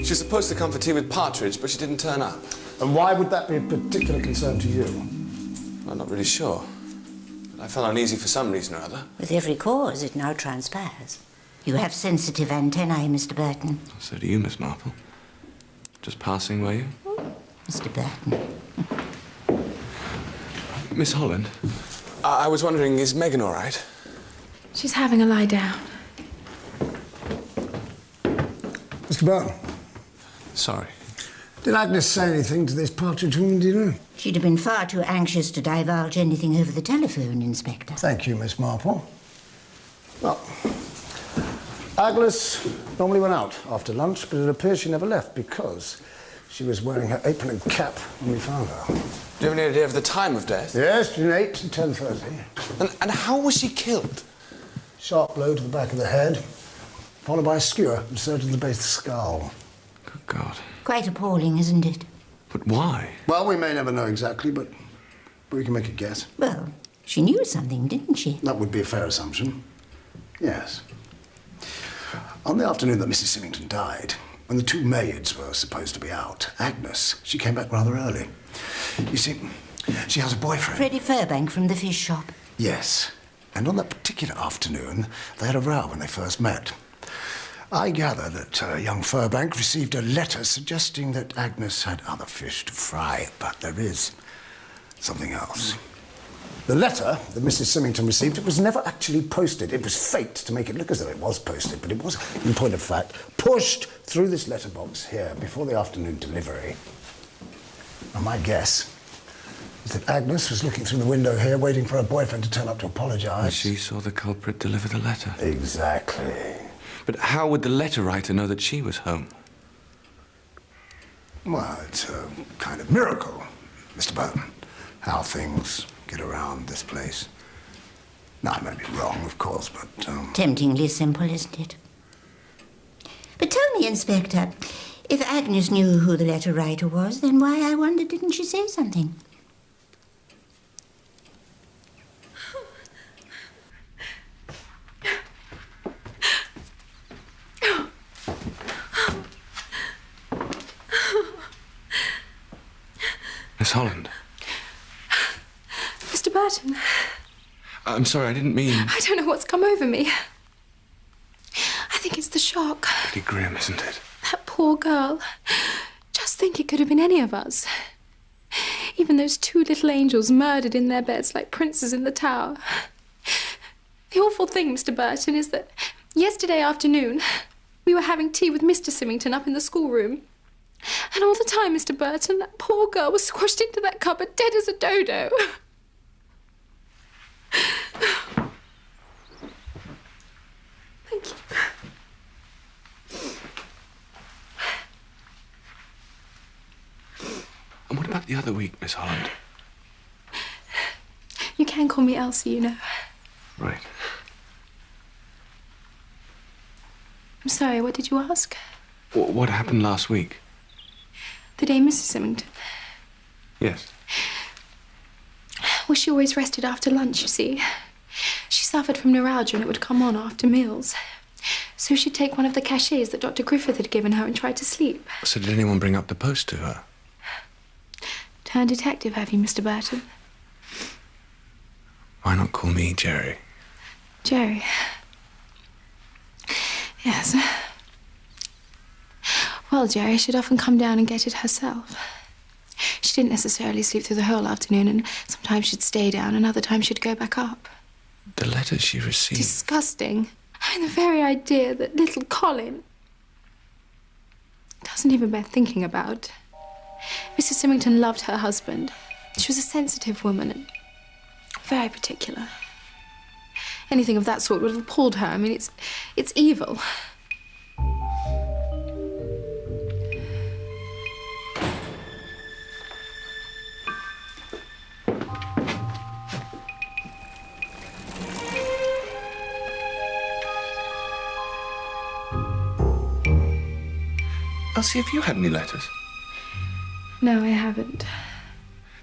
She was supposed to come for tea with Partridge, but she didn't turn up. And why would that be a particular concern to you? I'm not really sure. But I felt uneasy for some reason or other. With every cause, it now transpires. You have sensitive antennae, Mr. Burton. So do you, Miss Marple. Just passing, were you? Mr. Burton. Miss Holland, I was wondering, is Megan all right? She's having a lie down. Mr. Burton. Sorry. Did Agnes say anything to this Partridge woman, do you know? She'd have been far too anxious to divulge anything over the telephone, Inspector. Thank you, Miss Marple. Well, Agnes normally went out after lunch, but it appears she never left because she was wearing her apron and cap when we found her. Do you have any idea of the time of death? Yes, between 8 and 10:30. And how was she killed? Sharp blow to the back of the head, followed by a skewer inserted in the base of the skull. Good God. Quite appalling, isn't it? But why? Well, we may never know exactly, but we can make a guess. Well, she knew something, didn't she? That would be a fair assumption. Yes. On the afternoon that Mrs. Symington died, when the two maids were supposed to be out, Agnes, she came back rather early. You see, she has a boyfriend. Freddie Furbank from the fish shop. Yes. And on that particular afternoon, they had a row when they first met. I gather that young Furbank received a letter suggesting that Agnes had other fish to fry, but there is something else. The letter that Mrs. Symington received, it was never actually posted. It was faked to make it look as though it was posted, but it was, in point of fact, pushed through this letterbox here before the afternoon delivery. And my guess is that Agnes was looking through the window here, waiting for her boyfriend to turn up to apologise. And she saw the culprit deliver the letter. Exactly. But how would the letter writer know that she was home? Well, it's a kind of miracle, Mr. Burton, how things get around this place. Now, I may be wrong, of course, but... Temptingly simple, isn't it? But tell me, Inspector, if Agnes knew who the letter writer was, then why, I wonder, didn't she say something? Miss Holland. Mr. Burton. I'm sorry, I didn't mean... I don't know what's come over me. I think it's the shock. Pretty grim, isn't it? That poor girl. Just think it could have been any of us. Even those two little angels murdered in their beds like princes in the tower. The awful thing, Mr. Burton, is that yesterday afternoon we were having tea with Mr. Symington up in the schoolroom. And all the time, Mr. Burton, that poor girl was squashed into that cupboard dead as a dodo. Thank you. And what about the other week, Miss Holland? You can call me Elsie, you know. Right. I'm sorry, what did you ask? What happened last week? The day Mrs. Symington. Yes. Well, she always rested after lunch, you see. She suffered from neuralgia and it would come on after meals. So she'd take one of the cachets that Dr. Griffith had given her and try to sleep. So did anyone bring up the post to her? Turned detective, have you, Mr. Burton? Why not call me Jerry? Jerry. Yes. Well, Jerry should often come down and get it herself. She didn't necessarily sleep through the whole afternoon, and sometimes she'd stay down, and other times she'd go back up. The letter she received... Disgusting. I mean, the very idea that little Colin doesn't even bear thinking about. Mrs. Symington loved her husband. She was a sensitive woman and very particular. Anything of that sort would have appalled her. I mean, it's evil. Elsie, have you had any letters? No, I haven't.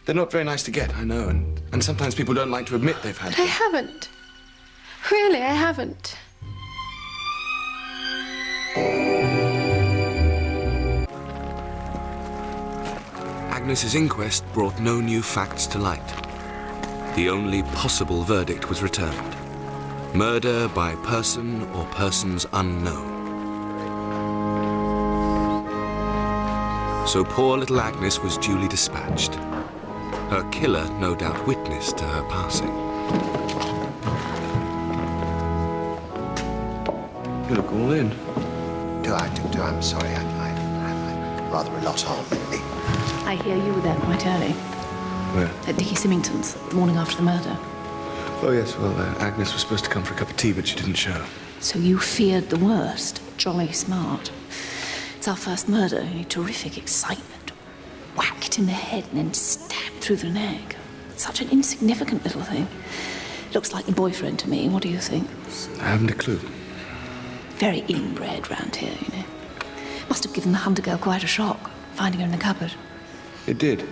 They're not very nice to get, I know, and sometimes people don't like to admit they've had But I haven't. Really, I haven't. Agnes's inquest brought no new facts to light. the only possible verdict was returned. Murder by person or persons unknown. So poor little Agnes was duly dispatched. Her killer no doubt witnessed to her passing. You look all in. Do I'm sorry, I've rather a lot on, really. I hear you were there quite early. Where? At Dickie Symington's, the morning after the murder. Oh, yes, well, Agnes was supposed to come for a cup of tea, but she didn't show. So you feared the worst. Jolly smart. It's our first murder. Only terrific excitement. Whacked in the head and then stabbed through the neck. Such an insignificant little thing. Looks like the boyfriend to me. What do you think? I haven't a clue. Very inbred round here, you know. Must have given the Hunter girl quite a shock, finding her in the cupboard. It did.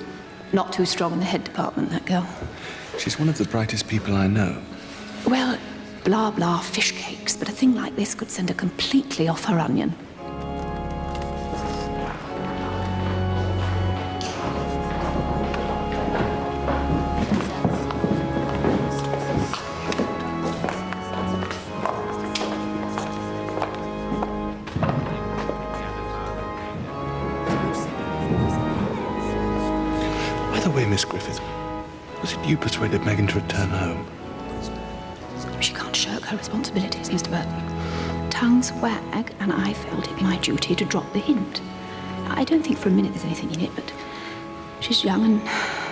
Not too strong in the head department, that girl. She's one of the brightest people I know. Well, blah, blah, fish cakes, but a thing like this could send her completely off her onion. Miss Griffith, was it you persuaded Megan to return home? She can't shirk her responsibilities, Mr. Burton. Tongues wag, and I felt it my duty to drop the hint. I don't think for a minute there's anything in it, but she's young and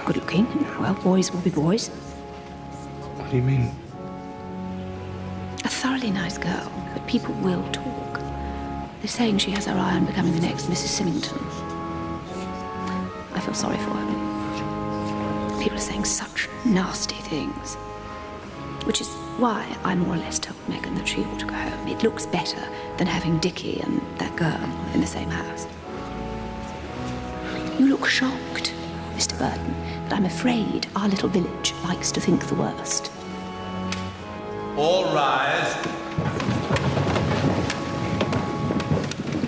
good-looking, and, well, boys will be boys. What do you mean? A thoroughly nice girl, but people will talk. They're saying she has her eye on becoming the next Mrs. Symington. I feel sorry for her. People are saying such nasty things. Which is why I more or less told Megan that she ought to go home. It looks better than having Dickie and that girl in the same house. You look shocked, Mr. Burton, but I'm afraid our little village likes to think the worst. All rise.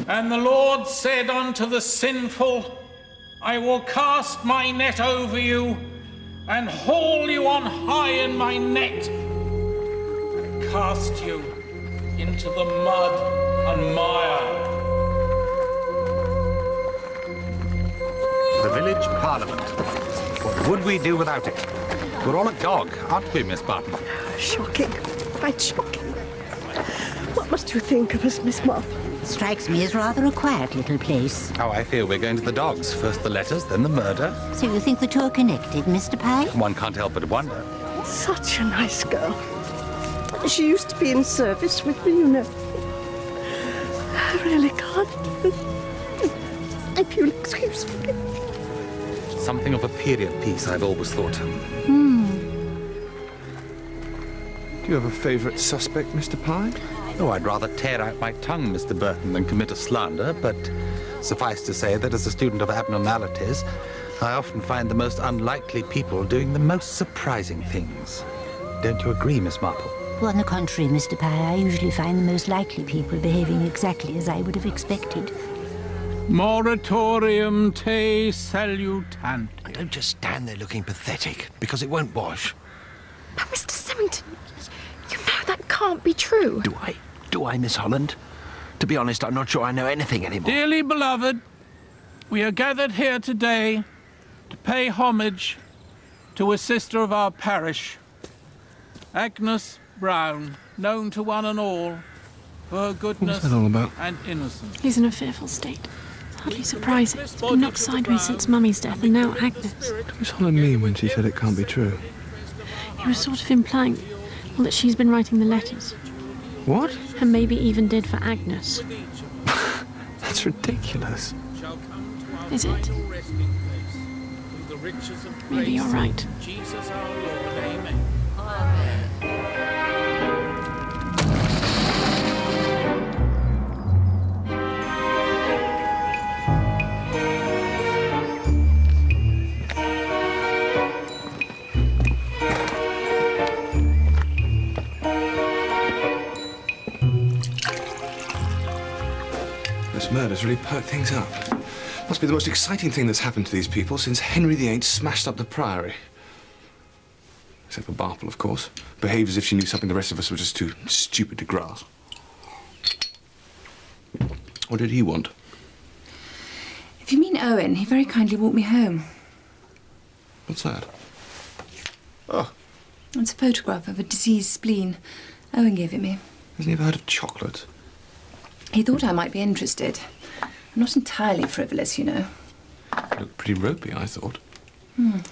And the Lord said unto the sinful, I will cast my net over you, and haul you on high in my net, and cast you into the mud and mire. The village parliament. What would we do without it? We're all agog, aren't we, Miss Barton? Shocking. Quite shocking. What must you think of us, Miss Marple? Strikes me as rather a quiet little place. How I feel we're going to the dogs. First the letters, then the murder. So you think the two are connected, Mr. Pye? One can't help but wonder. Such a nice girl. She used to be in service with me, you know. I really can't. If you'll excuse me. Something of a period piece, I've always thought. Do you have a favourite suspect, Mr. Pye? Oh, I'd rather tear out my tongue, Mr. Burton, than commit a slander, but suffice to say that as a student of abnormalities, I often find the most unlikely people doing the most surprising things. Don't you agree, Miss Marple? Well, on the contrary, Mr. Pye, I usually find the most likely people behaving exactly as I would have expected. Moratorium te salutant. And don't just stand there looking pathetic, because it won't wash. But Mr. Symington, you know that can't be true. Do I, Miss Holland? To be honest, I'm not sure I know anything anymore. Dearly beloved, we are gathered here today to pay homage to a sister of our parish, Agnes Brown, known to one and all for her goodness What's that all about? and innocence. He's in a fearful state. It's hardly surprising. He's been knocked sideways since Mummy's death, and now Agnes. What did Miss Holland mean when she said it can't be true? He was sort of implying, well, that she's been writing the letters. What? And maybe even did for Agnes. That's ridiculous. Is it? Maybe you're right. Jesus our Lord, amen. This murder's really perked things up. Must be the most exciting thing that's happened to these people since Henry VIII smashed up the Priory. Except for Marple, of course. Behaved as if she knew something the rest of us were just too stupid to grasp. What did he want? If you mean Owen, he very kindly walked me home. What's that? Oh. It's a photograph of a diseased spleen. Owen gave it me. Hasn't he ever heard of chocolate? He thought I might be interested. I'm not entirely frivolous, you know. He looked pretty ropey, I thought.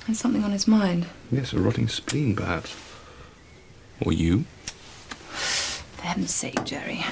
Had something on his mind. Yes, a rotting spleen, perhaps. Or you? For heaven's sake, Jerry.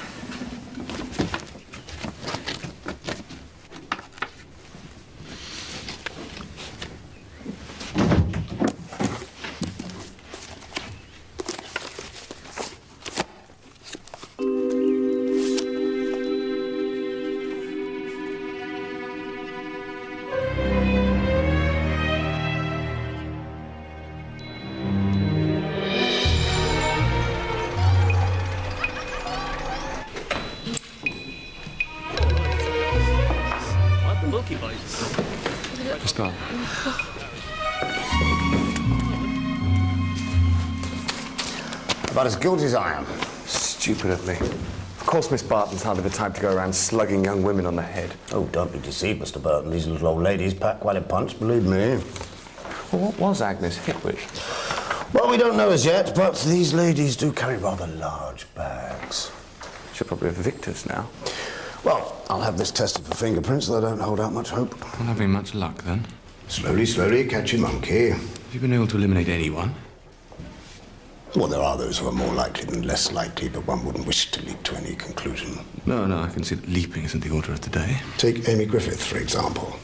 About as guilty as I am. Stupid of me. Of course Miss Barton's hardly the type to go around slugging young women on the head. Oh, don't be deceived, Mr. Burton. These little old ladies pack quite a punch, believe me. Well, what was Agnes hit with? Well, we don't know as yet, but these ladies do carry rather large bags. She'll probably have victors now. Well, I'll have this tested for fingerprints, though I don't hold out much hope. Not having much luck, then. Slowly, slowly, catch your monkey. Have you been able to eliminate anyone? Well, there are those who are more likely than less likely, but one wouldn't wish to leap to any conclusion. No, I can see that leaping isn't the order of the day. Take Amy Griffith, for example.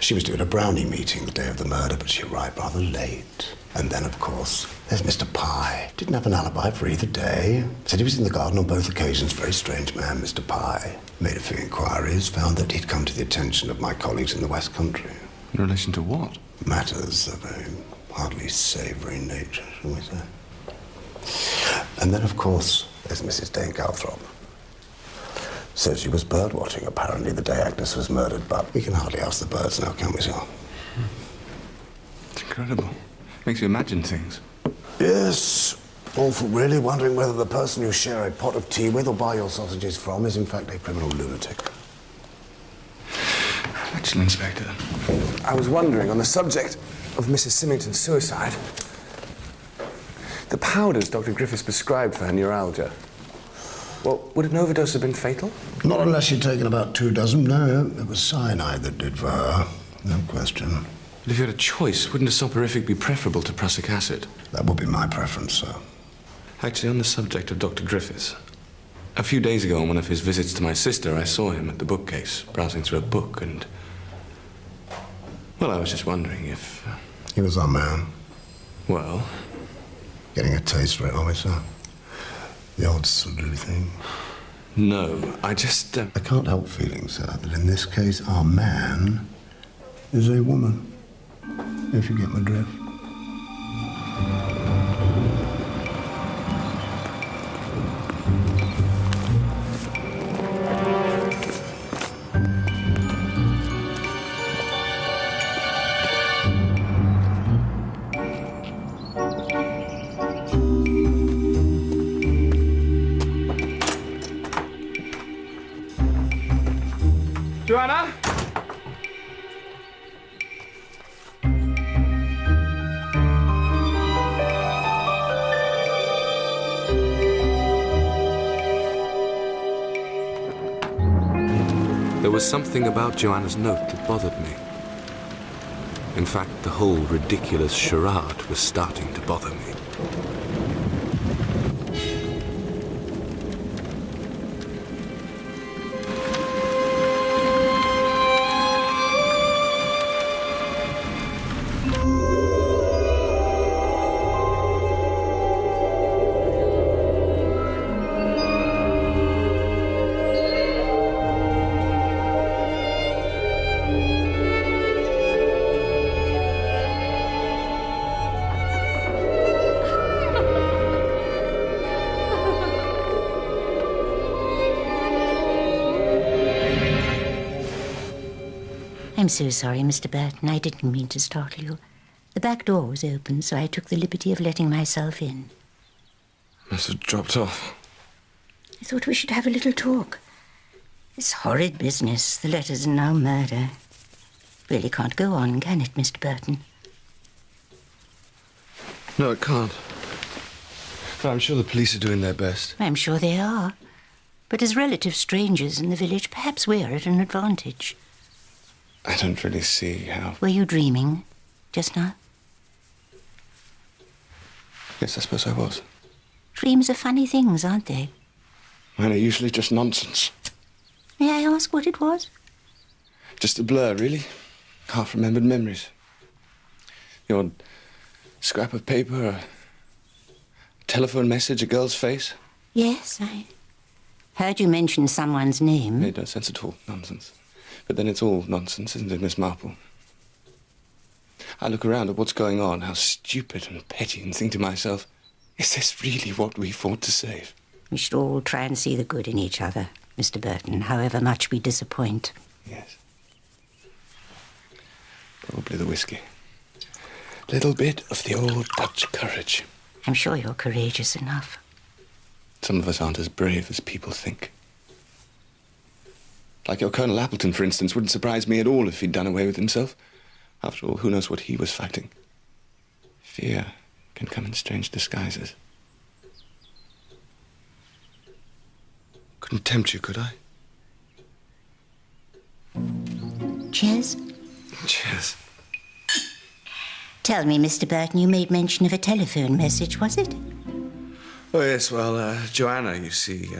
She was due at a Brownie meeting the day of the murder, but she arrived rather late. And then, of course, there's Mr. Pye. Didn't have an alibi for either day. Said he was in the garden on both occasions. Very strange man, Mr. Pye. Made a few inquiries, found that he'd come to the attention of my colleagues in the West Country. In relation to what? Matters of a hardly savoury nature, shall we say. And then, of course, there's Mrs. Dane Calthrop. Says she was bird watching, apparently, the day Agnes was murdered, but we can hardly ask the birds now, can we, sir? It's incredible. Makes you imagine things. Yes. Awful, really, wondering whether the person you share a pot of tea with or buy your sausages from is, in fact, a criminal lunatic. Actually, Inspector, I was wondering, on the subject of Mrs. Symington's suicide, the powders Dr. Griffiths prescribed for her neuralgia, well, would an overdose have been fatal? Not unless she'd taken about 2 dozen. No, it was cyanide that did for her. No question. But if you had a choice, wouldn't a soporific be preferable to prussic acid? That would be my preference, sir. Actually, on the subject of Dr. Griffiths, a few days ago on one of his visits to my sister, I saw him at the bookcase, browsing through a book, and... well, I was just wondering if... He was our man. Well? Getting a taste for it, are we, sir? The old sleuthing. No, I just... I can't help feeling, sir, that in this case, our man is a woman. If you get my drift. Joanna? There was something about Joanna's note that bothered me. In fact, the whole ridiculous charade was starting to bother me. I'm so sorry, Mr. Burton. I didn't mean to startle you. The back door was open, so I took the liberty of letting myself in. Must have dropped off. I thought we should have a little talk. This horrid business, the letters and now murder. Really can't go on, can it, Mr. Burton? No, it can't. But I'm sure the police are doing their best. I'm sure they are. But as relative strangers in the village, perhaps we're at an advantage. I don't really see how... Were you dreaming just now? Yes, I suppose I was. Dreams are funny things, aren't they? Mine are usually just nonsense. May I ask what it was? Just a blur, really. Half-remembered memories. The odd scrap of paper, a telephone message, a girl's face. Yes, I heard you mention someone's name. Made no sense at all. Nonsense. But then it's all nonsense, isn't it, Miss Marple? I look around at what's going on, how stupid and petty, and think to myself, is this really what we fought to save? We should all try and see the good in each other, Mr. Burton, however much we disappoint. Yes. Probably the whiskey. Little bit of the old Dutch courage. I'm sure you're courageous enough. Some of us aren't as brave as people think. Like your Colonel Appleton, for instance, wouldn't surprise me at all if he'd done away with himself. After all, who knows what he was fighting? Fear can come in strange disguises. Couldn't tempt you, could I? Cheers? Cheers. Tell me, Mr. Burton, you made mention of a telephone message, was it? Oh, yes, well, Džoane, you see,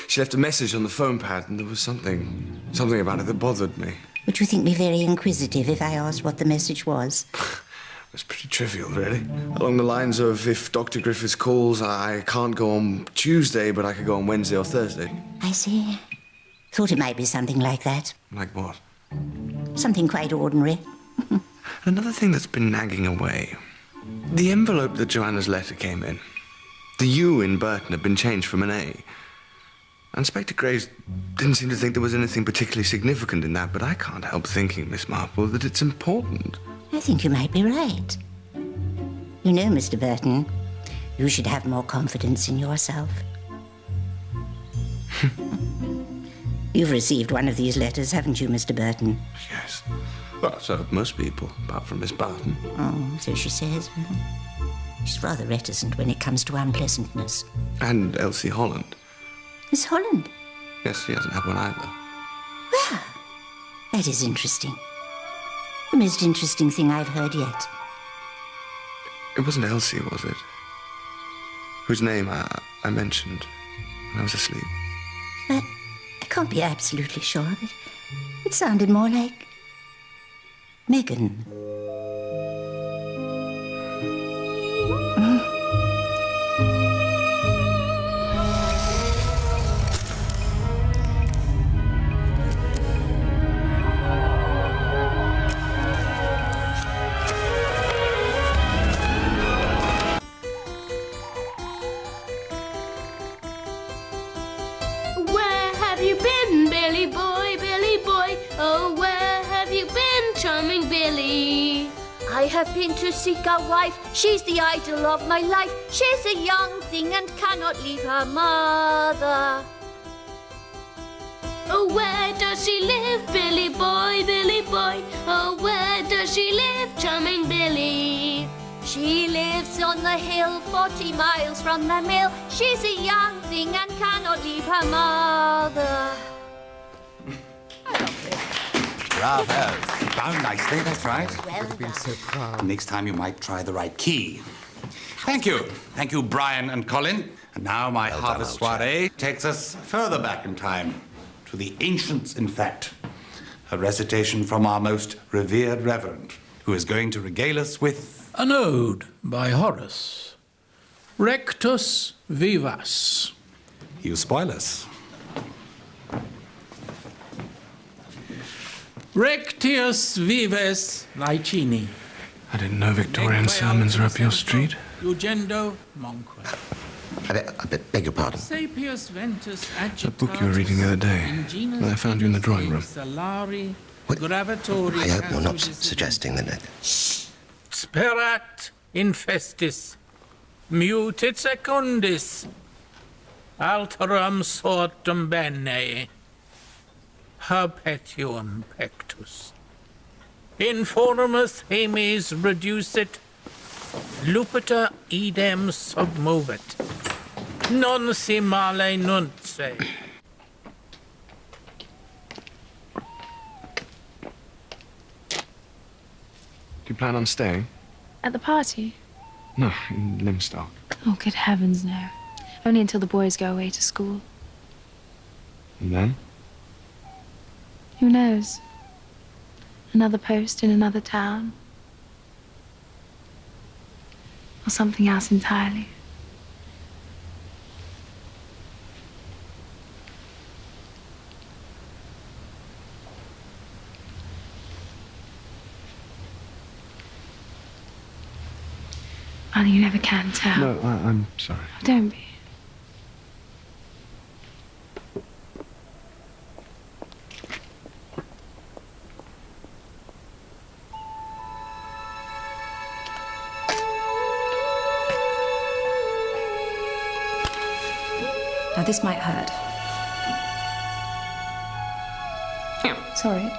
she left a message on the phone pad, and there was something about it that bothered me. Would you think me very inquisitive if I asked what the message was? It was pretty trivial, really. Along the lines of, if Dr. Griffiths calls, I can't go on Tuesday, but I could go on Wednesday or Thursday. I see. Thought it might be something like that. Like what? Something quite ordinary. Another thing that's been nagging away. The envelope that Joanna's letter came in. The U in Burton had been changed from an A. Inspector Graves didn't seem to think there was anything particularly significant in that, but I can't help thinking, Miss Marple, that it's important. I think you might be right. You know, Mr. Burton, you should have more confidence in yourself. You've received one of these letters, haven't you, Mr. Burton? Yes. Well, so have most people, apart from Miss Barton. Oh, so she says. She's rather reticent when it comes to unpleasantness. And Elsie Holland. Miss Holland? Yes, she hasn't had one either. Well, that is interesting. The most interesting thing I've heard yet. It wasn't Elsie, was it? Whose name I mentioned when I was asleep. But I can't be absolutely sure, but it sounded more like Megan. Where have you been, Billy boy, Billy boy? Oh, where have you been, charming Billy? I have been to seek a wife. She's the idol of my life. She's a young thing and cannot leave her mother. Oh, where does she live, Billy boy, Billy boy? Oh, where does she live, charming Billy? She lives on the hill 40 miles from the mill. She's a young thing and cannot leave her mother. Bravo. Bound nicely, that's right. Well You've been so proud. Next time you might try the right key. Thank you. Thank you, Brian and Colin. And now my harvest soiree takes us further back in time. To the ancients, in fact. A recitation from our most revered reverend, who is going to regale us with... An ode by Horace. Rectus vivas. You spoil us. Rectius vives Licini. I didn't know Victorian sermons are up your street. Ugendo monque. I beg your pardon. Sapius ventus The book you were reading the other day, when I found you in the drawing room. I hope you're not suggesting that... sperat infestis, mutit secundis, alterum sortum bene, perpetuum pectus. Informis hemis reducit, lupita idem submovit, non si male nunce. Do you plan on staying? At the party? No, in Limstok. Oh, good heavens, no. Only until the boys go away to school. And then? Who knows? Another post in another town. Or something else entirely. Oh, you never can tell. No, I'm sorry. Don't be. Now, this might hurt. Sorry.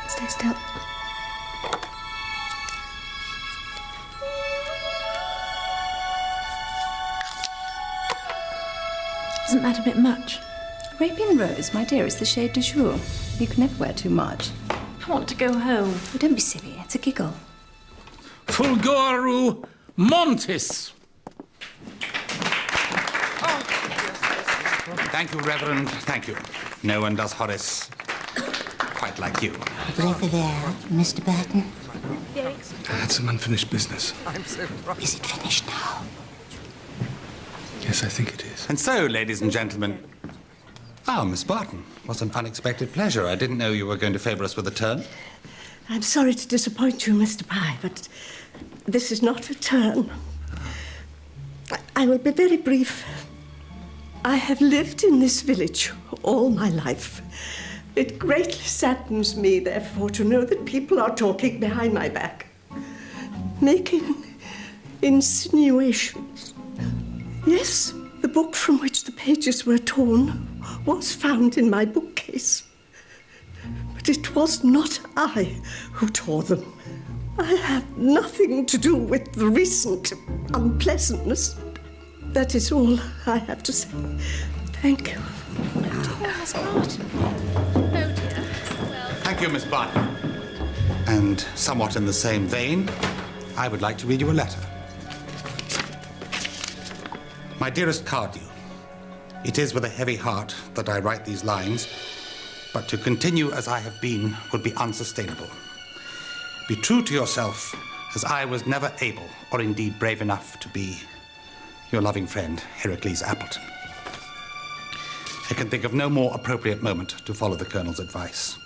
Stay still. Isn't that a bit much? Arabian rose, my dear, is the shade du jour. You can never wear too much. I want to go home. Oh, don't be silly. It's a giggle. Fulgoru montis. Thank you, Reverend. Thank you. No one does Horace quite like you. Over there, Mr. Burton. I had some unfinished business. Is it finished now? Yes, I think it is. And so, ladies and gentlemen... Ah, Miss Barton. What an unexpected pleasure. I didn't know you were going to favour us with a turn. I'm sorry to disappoint you, Mr. Pye, but this is not a turn. I will be very brief. I have lived in this village all my life. It greatly saddens me, therefore, to know that people are talking behind my back, making insinuations. Yes, the book from which the pages were torn was found in my bookcase. But it was not I who tore them. I have nothing to do with the recent unpleasantness. That is all I have to say. Thank you. Thank you, Miss Barton. And somewhat in the same vein, I would like to read you a letter. My dearest Cardew, it is with a heavy heart that I write these lines, but to continue as I have been would be unsustainable. Be true to yourself, as I was never able, or indeed brave enough to be, your loving friend, Heracles Appleton. I can think of no more appropriate moment to follow the Colonel's advice.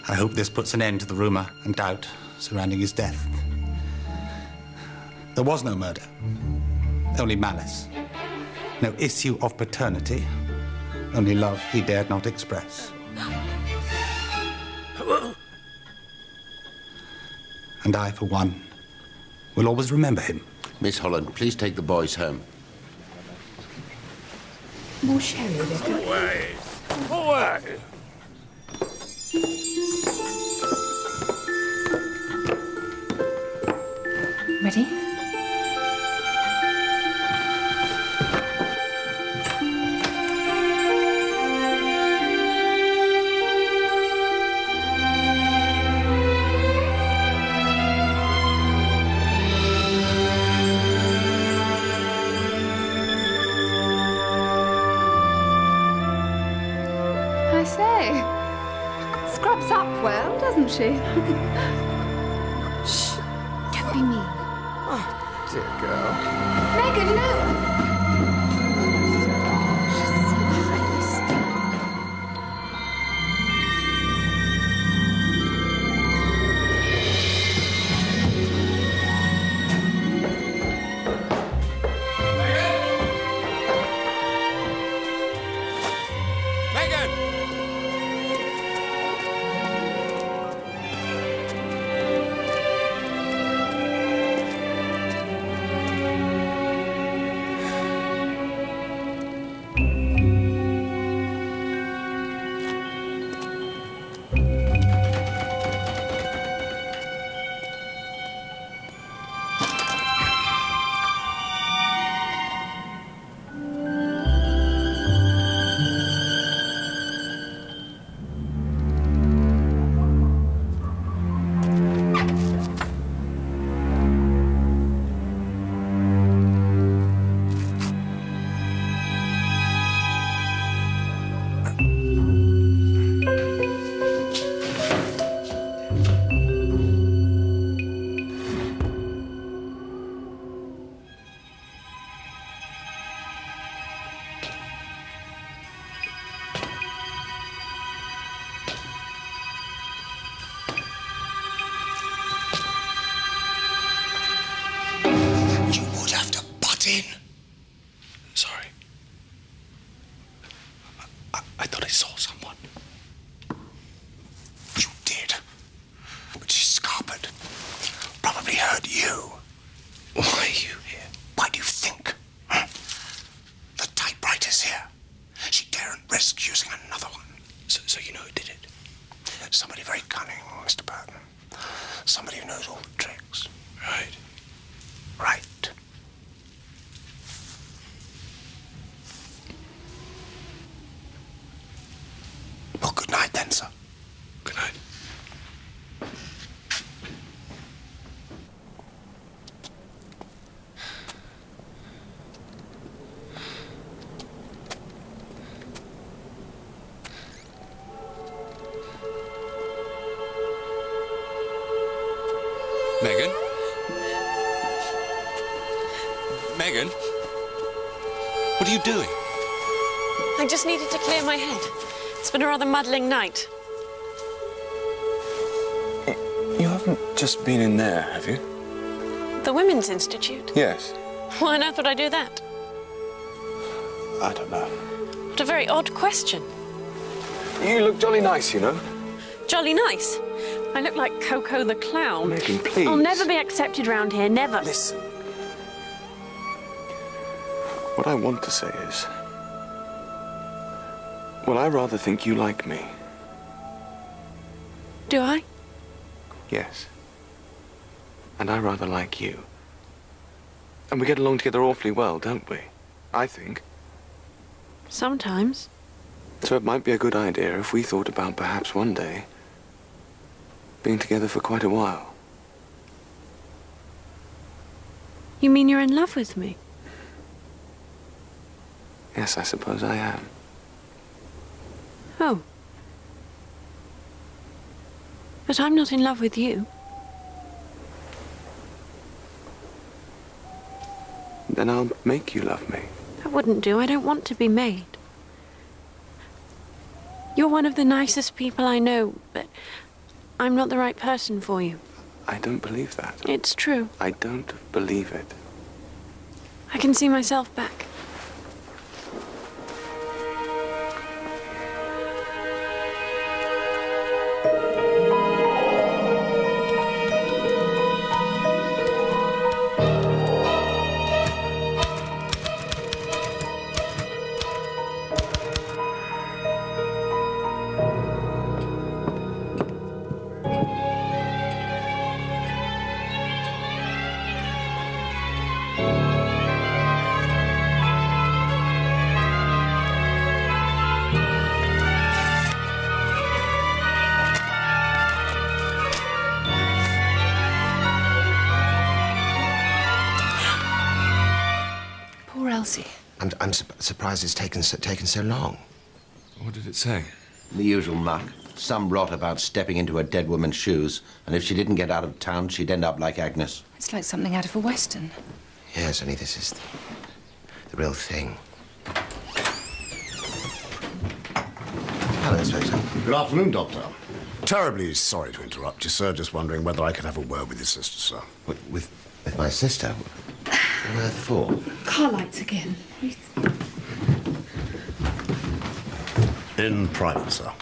I hope this puts an end to the rumour and doubt surrounding his death. There was no murder, only malice. No issue of paternity, only love he dared not express. And I, for one, will always remember him. Miss Holland, please take the boys home. More sherry, Vicar. Away! Away! Ready? I say, scrubs up well, doesn't she? Shh. Don't be mean. Oh, dear girl. Megan, no! in. Sorry. I thought I saw someone. You did. But she's scarpered. Probably heard you. Why are you here? Why do you think? The typewriter's here. She daren't risk using another one. So you know who did it? Somebody very cunning, Mr. Burton. Somebody who knows all the tricks. Right. Right. Well, good night then, sir. Good night. Megan? Megan? What are you doing? I just needed to clear my head. It's been a rather muddling night. You haven't just been in there, have you? The Women's Institute? Yes. Why on earth would I do that? I don't know. What a very odd question. You look jolly nice, you know. Jolly nice. I look like Coco the Clown. Megan, please. I'll never be accepted round here, never. Listen. What I want to say is... well, I rather think you like me. Do I? Yes. And I rather like you. And we get along together awfully well, don't we? I think. Sometimes. So it might be a good idea if we thought about perhaps one day being together for quite a while. You mean you're in love with me? Yes, I suppose I am. Oh. But I'm not in love with you. Then I'll make you love me. That wouldn't do. I don't want to be made. You're one of the nicest people I know, but I'm not the right person for you. I don't believe that. It's true. I don't believe it. I can see myself back. I'm surprised it's taken so long. What did it say? The usual muck. Some rot about stepping into a dead woman's shoes, and if she didn't get out of town, she'd end up like Agnes. It's like something out of a Western. Yes, only this is the real thing. Hello, Inspector. Good afternoon, Doctor. Terribly sorry to interrupt you, sir. Just wondering whether I could have a word with your sister, sir. With my sister? Where for? Car lights again. In private, sir.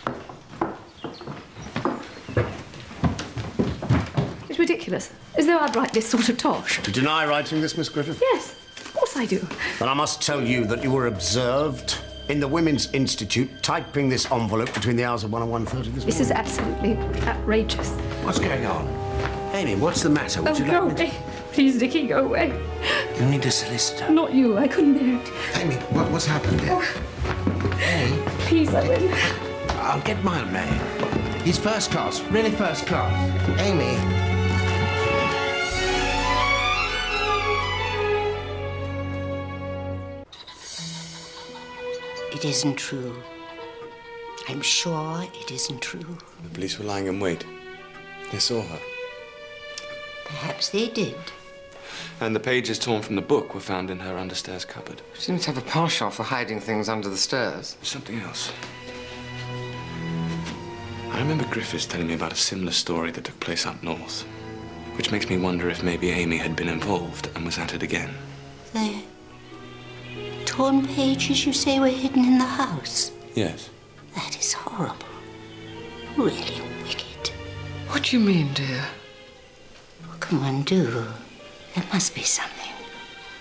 It's ridiculous. As though I'd write this sort of tosh. You deny writing this, Miss Griffith? Yes, of course I do. Then I must tell you that you were observed in the Women's Institute typing this envelope between the hours of 1 and 1:30 this morning. This is absolutely outrageous. What's going on? Amy, what's the matter? Would you go like me away. Please, Dickie, go away. to... You need a solicitor. Not you. I couldn't bear it. Amy, what's happened here? Amy? Please, Owen. I'll get my man. He's first class, really first class. Amy. It isn't true. I'm sure it isn't true. The police were lying in wait. They saw her. Perhaps they did. And the pages torn from the book were found in her understairs cupboard. She seems to have a penchant for hiding things under the stairs. Something else. I remember Griffiths telling me about a similar story that took place up north, which makes me wonder if maybe Amy had been involved and was at it again. Torn pages, you say, were hidden in the house? Yes. That is horrible. Really wicked. What do you mean, dear? Come on, do. There must be something.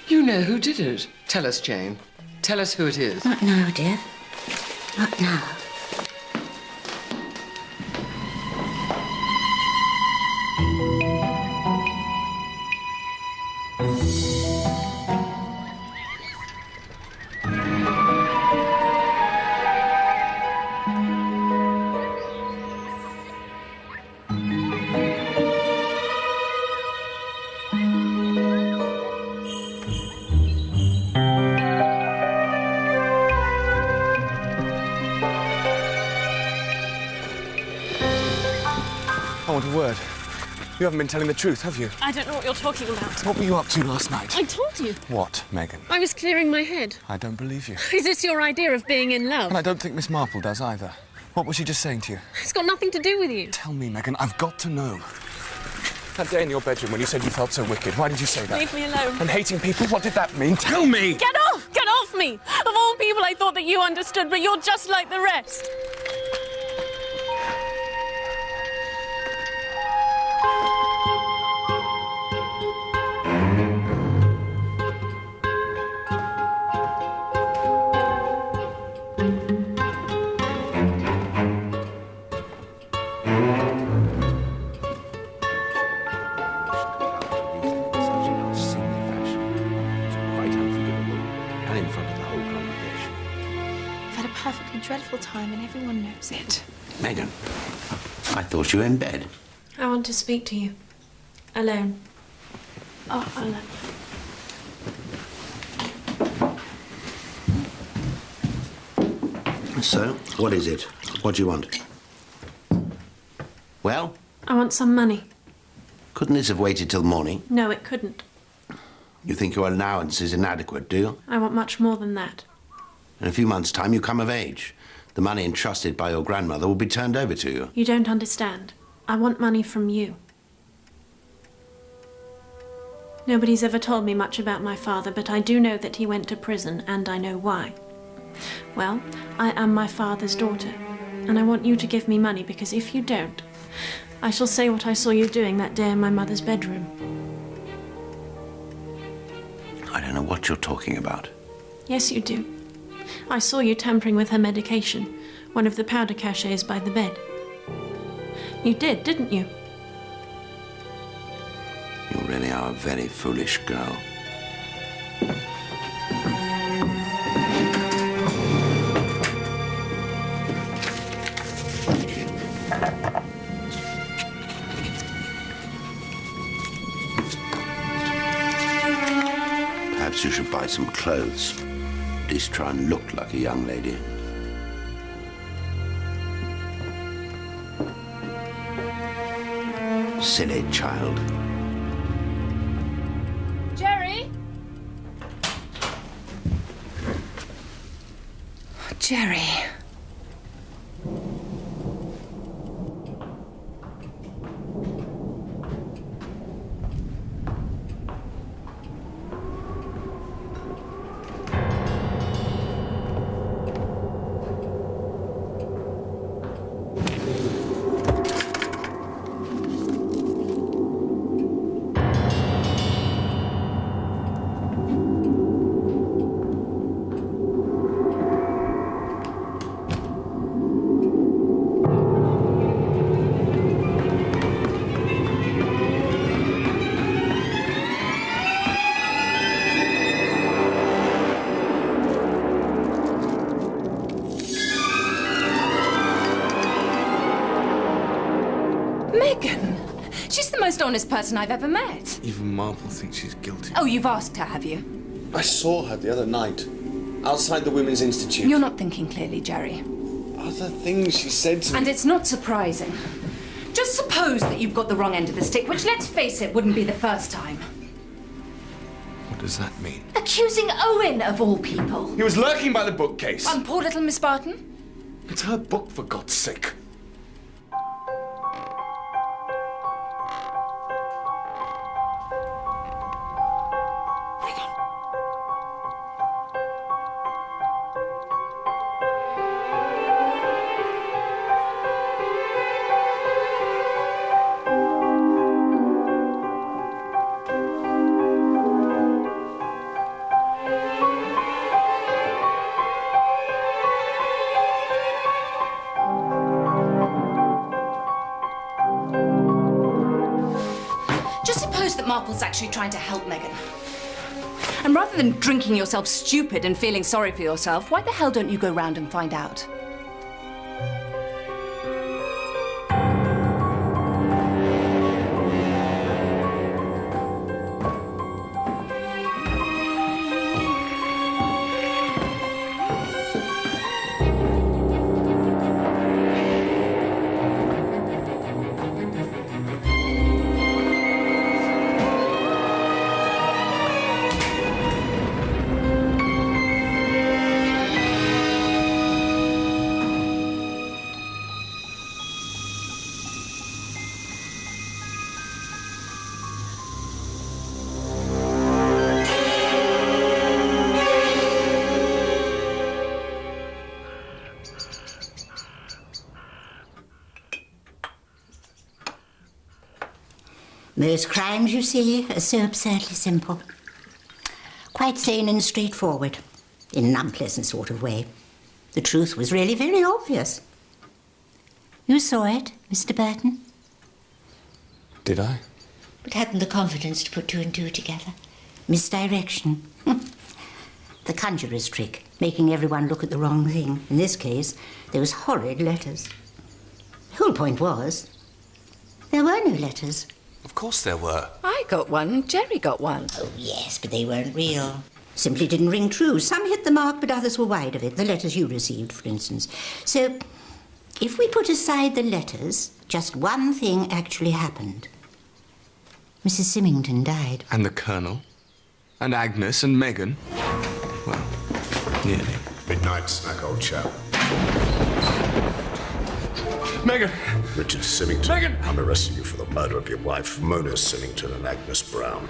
You know who did it. Tell us, Jane. Tell us who it is. Not now, dear. Not now. I want a word. You haven't been telling the truth, have you? I don't know what you're talking about. What were you up to last night? I told you. What, Megan? I was clearing my head. I don't believe you. Is this your idea of being in love? And I don't think Miss Marple does either. What was she just saying to you? It's got nothing to do with you. Tell me, Megan, I've got to know. That day in your bedroom when you said you felt so wicked, why did you say that? Leave me alone. And hating people, what did that mean? Tell me! Get off! Get off me! Of all people, I thought that you understood, but you're just like the rest. Dreadful time and everyone knows it. Megan, I thought you were in bed. I want to speak to you. Alone. Oh, alone. So, what is it? What do you want? Well? I want some money. Couldn't this have waited till morning? No, it couldn't. You think your allowance is inadequate, do you? I want much more than that. In a few months' time, you come of age. The money entrusted by your grandmother will be turned over to you. You don't understand. I want money from you. Nobody's ever told me much about my father, but I do know that he went to prison, and I know why. Well, I am my father's daughter, and I want you to give me money, because if you don't, I shall say what I saw you doing that day in my mother's bedroom. I don't know what you're talking about. Yes, you do. I saw you tampering with her medication, one of the powder cachets by the bed. You did, didn't you? You really are a very foolish girl. Perhaps you should buy some clothes. At least try and look like a young lady. Silly child. Jerry? Jerry. Most honest person I've ever met. Even Marple thinks she's guilty. Oh, you've asked her, have you? I saw her the other night, outside the Women's Institute. You're not thinking clearly, Jerry. Other things she said to me. And it's not surprising. Just suppose that you've got the wrong end of the stick, which, let's face it, wouldn't be the first time. What does that mean? Accusing Owen, of all people. He was lurking by the bookcase. And poor little Miss Barton? It's her book, for God's sake. Marple's actually trying to help Megan. And rather than drinking yourself stupid and feeling sorry for yourself, why the hell don't you go round and find out? Most crimes, you see, are so absurdly simple. Quite sane and straightforward, in an unpleasant sort of way. The truth was really very obvious. You saw it, Mr. Burton? Did I? But hadn't the confidence to put two and two together. Misdirection. The conjurer's trick, making everyone look at the wrong thing. In this case, those horrid letters. The whole point was, there were no letters. Of course there were. I got one, Jerry got one. Oh, yes, but they weren't real. Simply didn't ring true. Some hit the mark, but others were wide of it. The letters you received, for instance. So, if we put aside the letters, just one thing actually happened. Mrs. Symington died. And the Colonel? And Agnes and Megan? Well, nearly. Midnight snack, old chap. Megan! Richard Symington. Megan! I'm arresting you for the murder of your wife, Mona Symington, and Agnes Brown.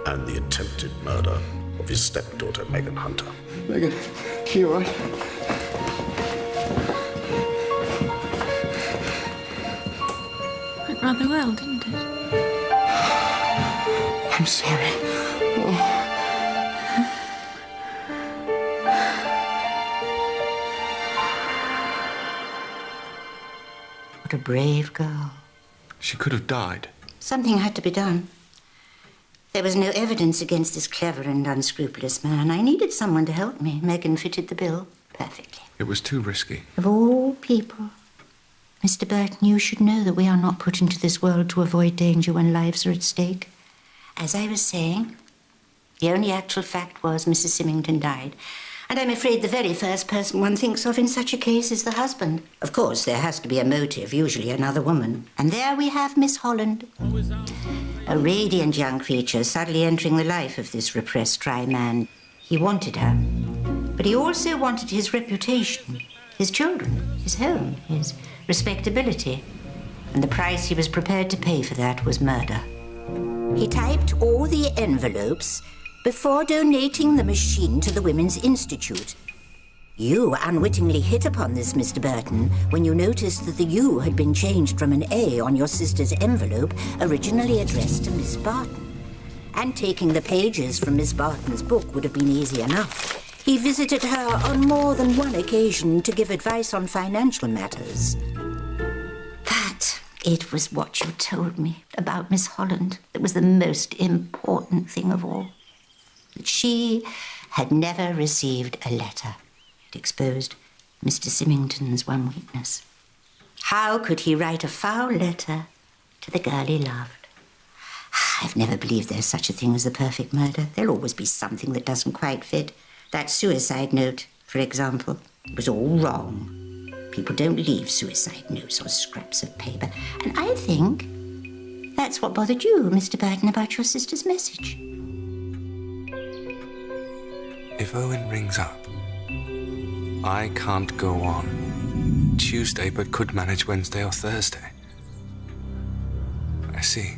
And the attempted murder of his stepdaughter, Megan Hunter. Megan, you all right? Went rather well, didn't it? I'm sorry. Oh. What a brave girl. She could have died. Something had to be done. There was no evidence against this clever and unscrupulous man. I needed someone to help me. Megan fitted the bill perfectly. It was too risky. Of all people. Mr. Burton, you should know that we are not put into this world to avoid danger when lives are at stake. As I was saying, the only actual fact was Mrs. Symington died. And I'm afraid the very first person one thinks of in such a case is the husband. Of course, there has to be a motive, usually another woman. And there we have Miss Holland. A radiant young creature suddenly entering the life of this repressed dry man. He wanted her, but he also wanted his reputation, his children, his home, his respectability. And the price he was prepared to pay for that was murder. He typed all the envelopes before donating the machine to the Women's Institute. You unwittingly hit upon this, Mr. Burton, when you noticed that the U had been changed from an A on your sister's envelope, originally addressed to Miss Barton. And taking the pages from Miss Barton's book would have been easy enough. He visited her on more than one occasion to give advice on financial matters. But it was what you told me about Miss Holland that was the most important thing of all. That she had never received a letter. It exposed Mr. Symington's one weakness. How could he write a foul letter to the girl he loved? I've never believed there's such a thing as the perfect murder. There'll always be something that doesn't quite fit. That suicide note, for example, was all wrong. People don't leave suicide notes on scraps of paper. And I think that's what bothered you, Mr. Burton, about your sister's message. If Owen rings up, I can't go on Tuesday, but could manage Wednesday or Thursday. I see.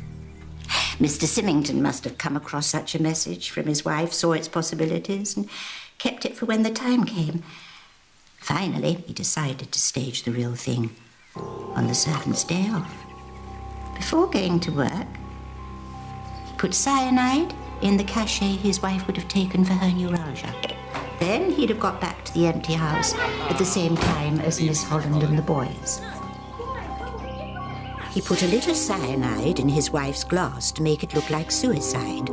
Mr. Symington must have come across such a message from his wife, saw its possibilities, and kept it for when the time came. Finally, he decided to stage the real thing on the servant's day off. Before going to work, he put cyanide in the cachet his wife would have taken for her neuralgia. Then he'd have got back to the empty house at the same time as Miss Holland and the boys. He put a little cyanide in his wife's glass to make it look like suicide,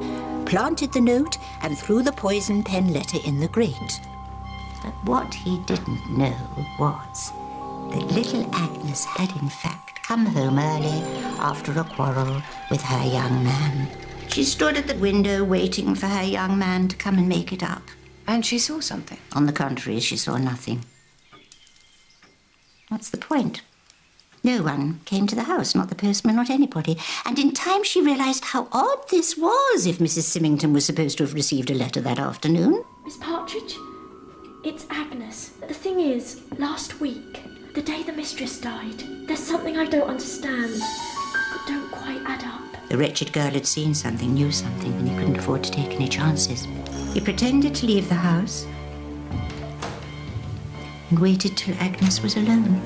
planted the note, and threw the poison pen letter in the grate. But what he didn't know was that little Agnes had in fact come home early after a quarrel with her young man. She stood at the window waiting for her young man to come and make it up. And she saw something? On the contrary, she saw nothing. What's the point? No one came to the house, not the postman, not anybody. And in time she realised how odd this was if Mrs. Symington was supposed to have received a letter that afternoon. Miss Partridge, it's Agnes. The thing is, last week, the day the mistress died, there's something I don't understand that don't quite add up. The wretched girl had seen something, knew something, and he couldn't afford to take any chances. He pretended to leave the house and waited till Agnes was alone.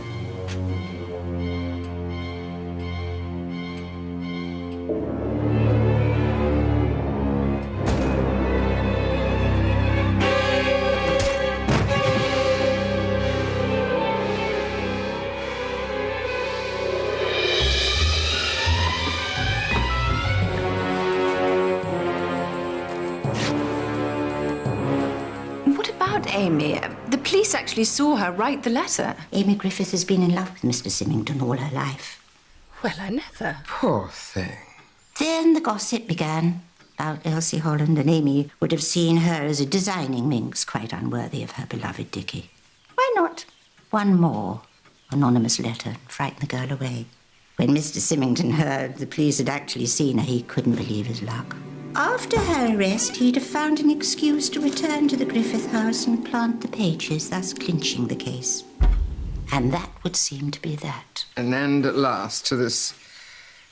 Amy. The police actually saw her write the letter. Amy Griffith has been in love with Mr. Symington all her life. Well, I never. Poor thing. Then the gossip began about Elsie Holland, and Amy would have seen her as a designing minx, quite unworthy of her beloved Dickie. Why not one more anonymous letter and frighten the girl away? When Mr. Symington heard the police had actually seen her, he couldn't believe his luck. After her arrest, he'd have found an excuse to return to the Griffith house and plant the pages, thus clinching the case. And that would seem to be that. An end at last to this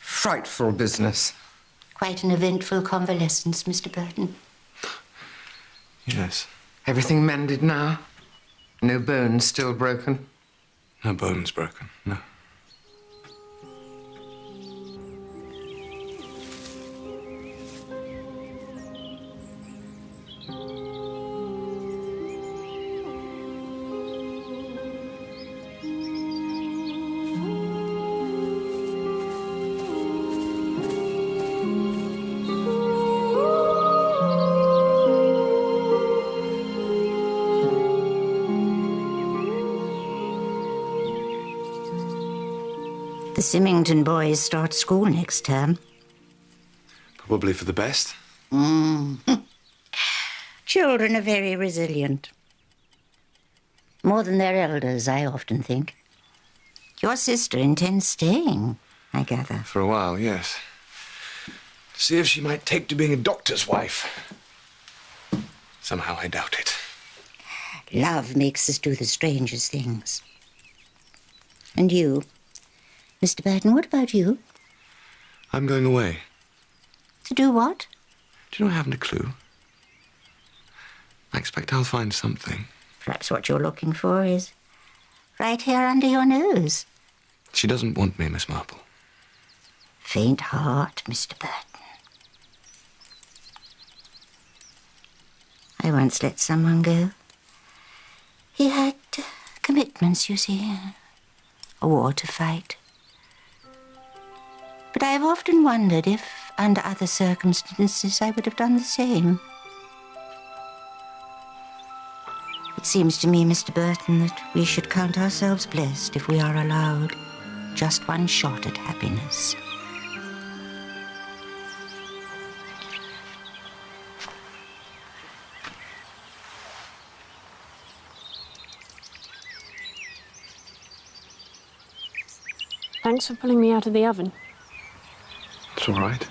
frightful business. Quite an eventful convalescence, Mr. Burton. Yes. Everything mended now? No bones still broken? No bones broken, no. The Symington boys start school next term. Probably for the best. Children are very resilient. More than their elders, I often think. Your sister intends staying, I gather. For a while, yes. To see if she might take to being a doctor's wife. Somehow I doubt it. Love makes us do the strangest things. And you, Mr. Burton, what about you? I'm going away. To do what? Do you know I haven't a clue? I expect I'll find something. Perhaps what you're looking for is right here under your nose. She doesn't want me, Miss Marple. Faint heart, Mr. Burton. I once let someone go. He had commitments, you see. A war to fight. But I have often wondered if, under other circumstances, I would have done the same. It seems to me, Mr. Burton, that we should count ourselves blessed if we are allowed just one shot at happiness. Thanks for pulling me out of the oven. It's all right.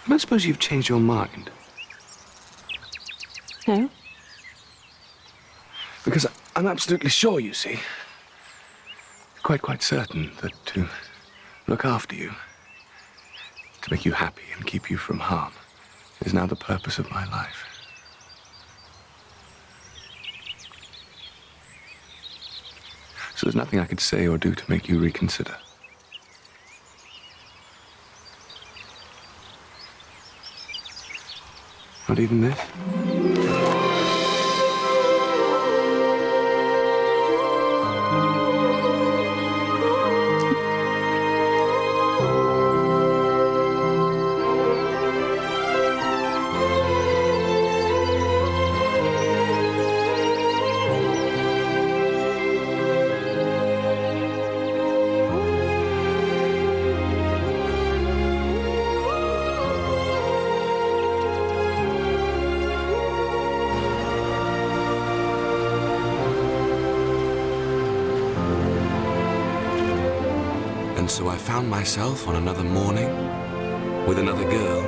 I don't suppose you've changed your mind. No? Because I'm absolutely sure, you see, quite certain that to look after you, to make you happy and keep you from harm, is now the purpose of my life. So there's nothing I could say or do to make you reconsider. Not even this? so I found myself on another morning with another girl,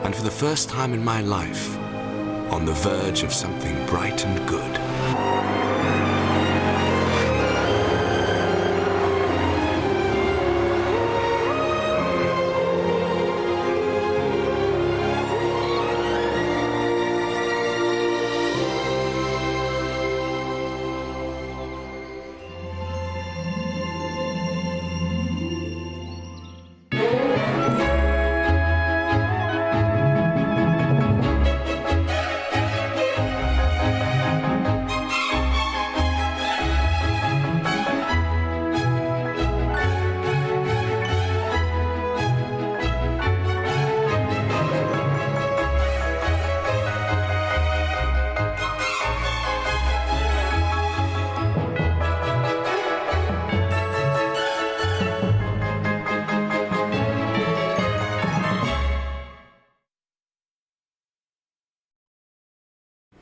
and for the first time in my life, on the verge of something bright and good.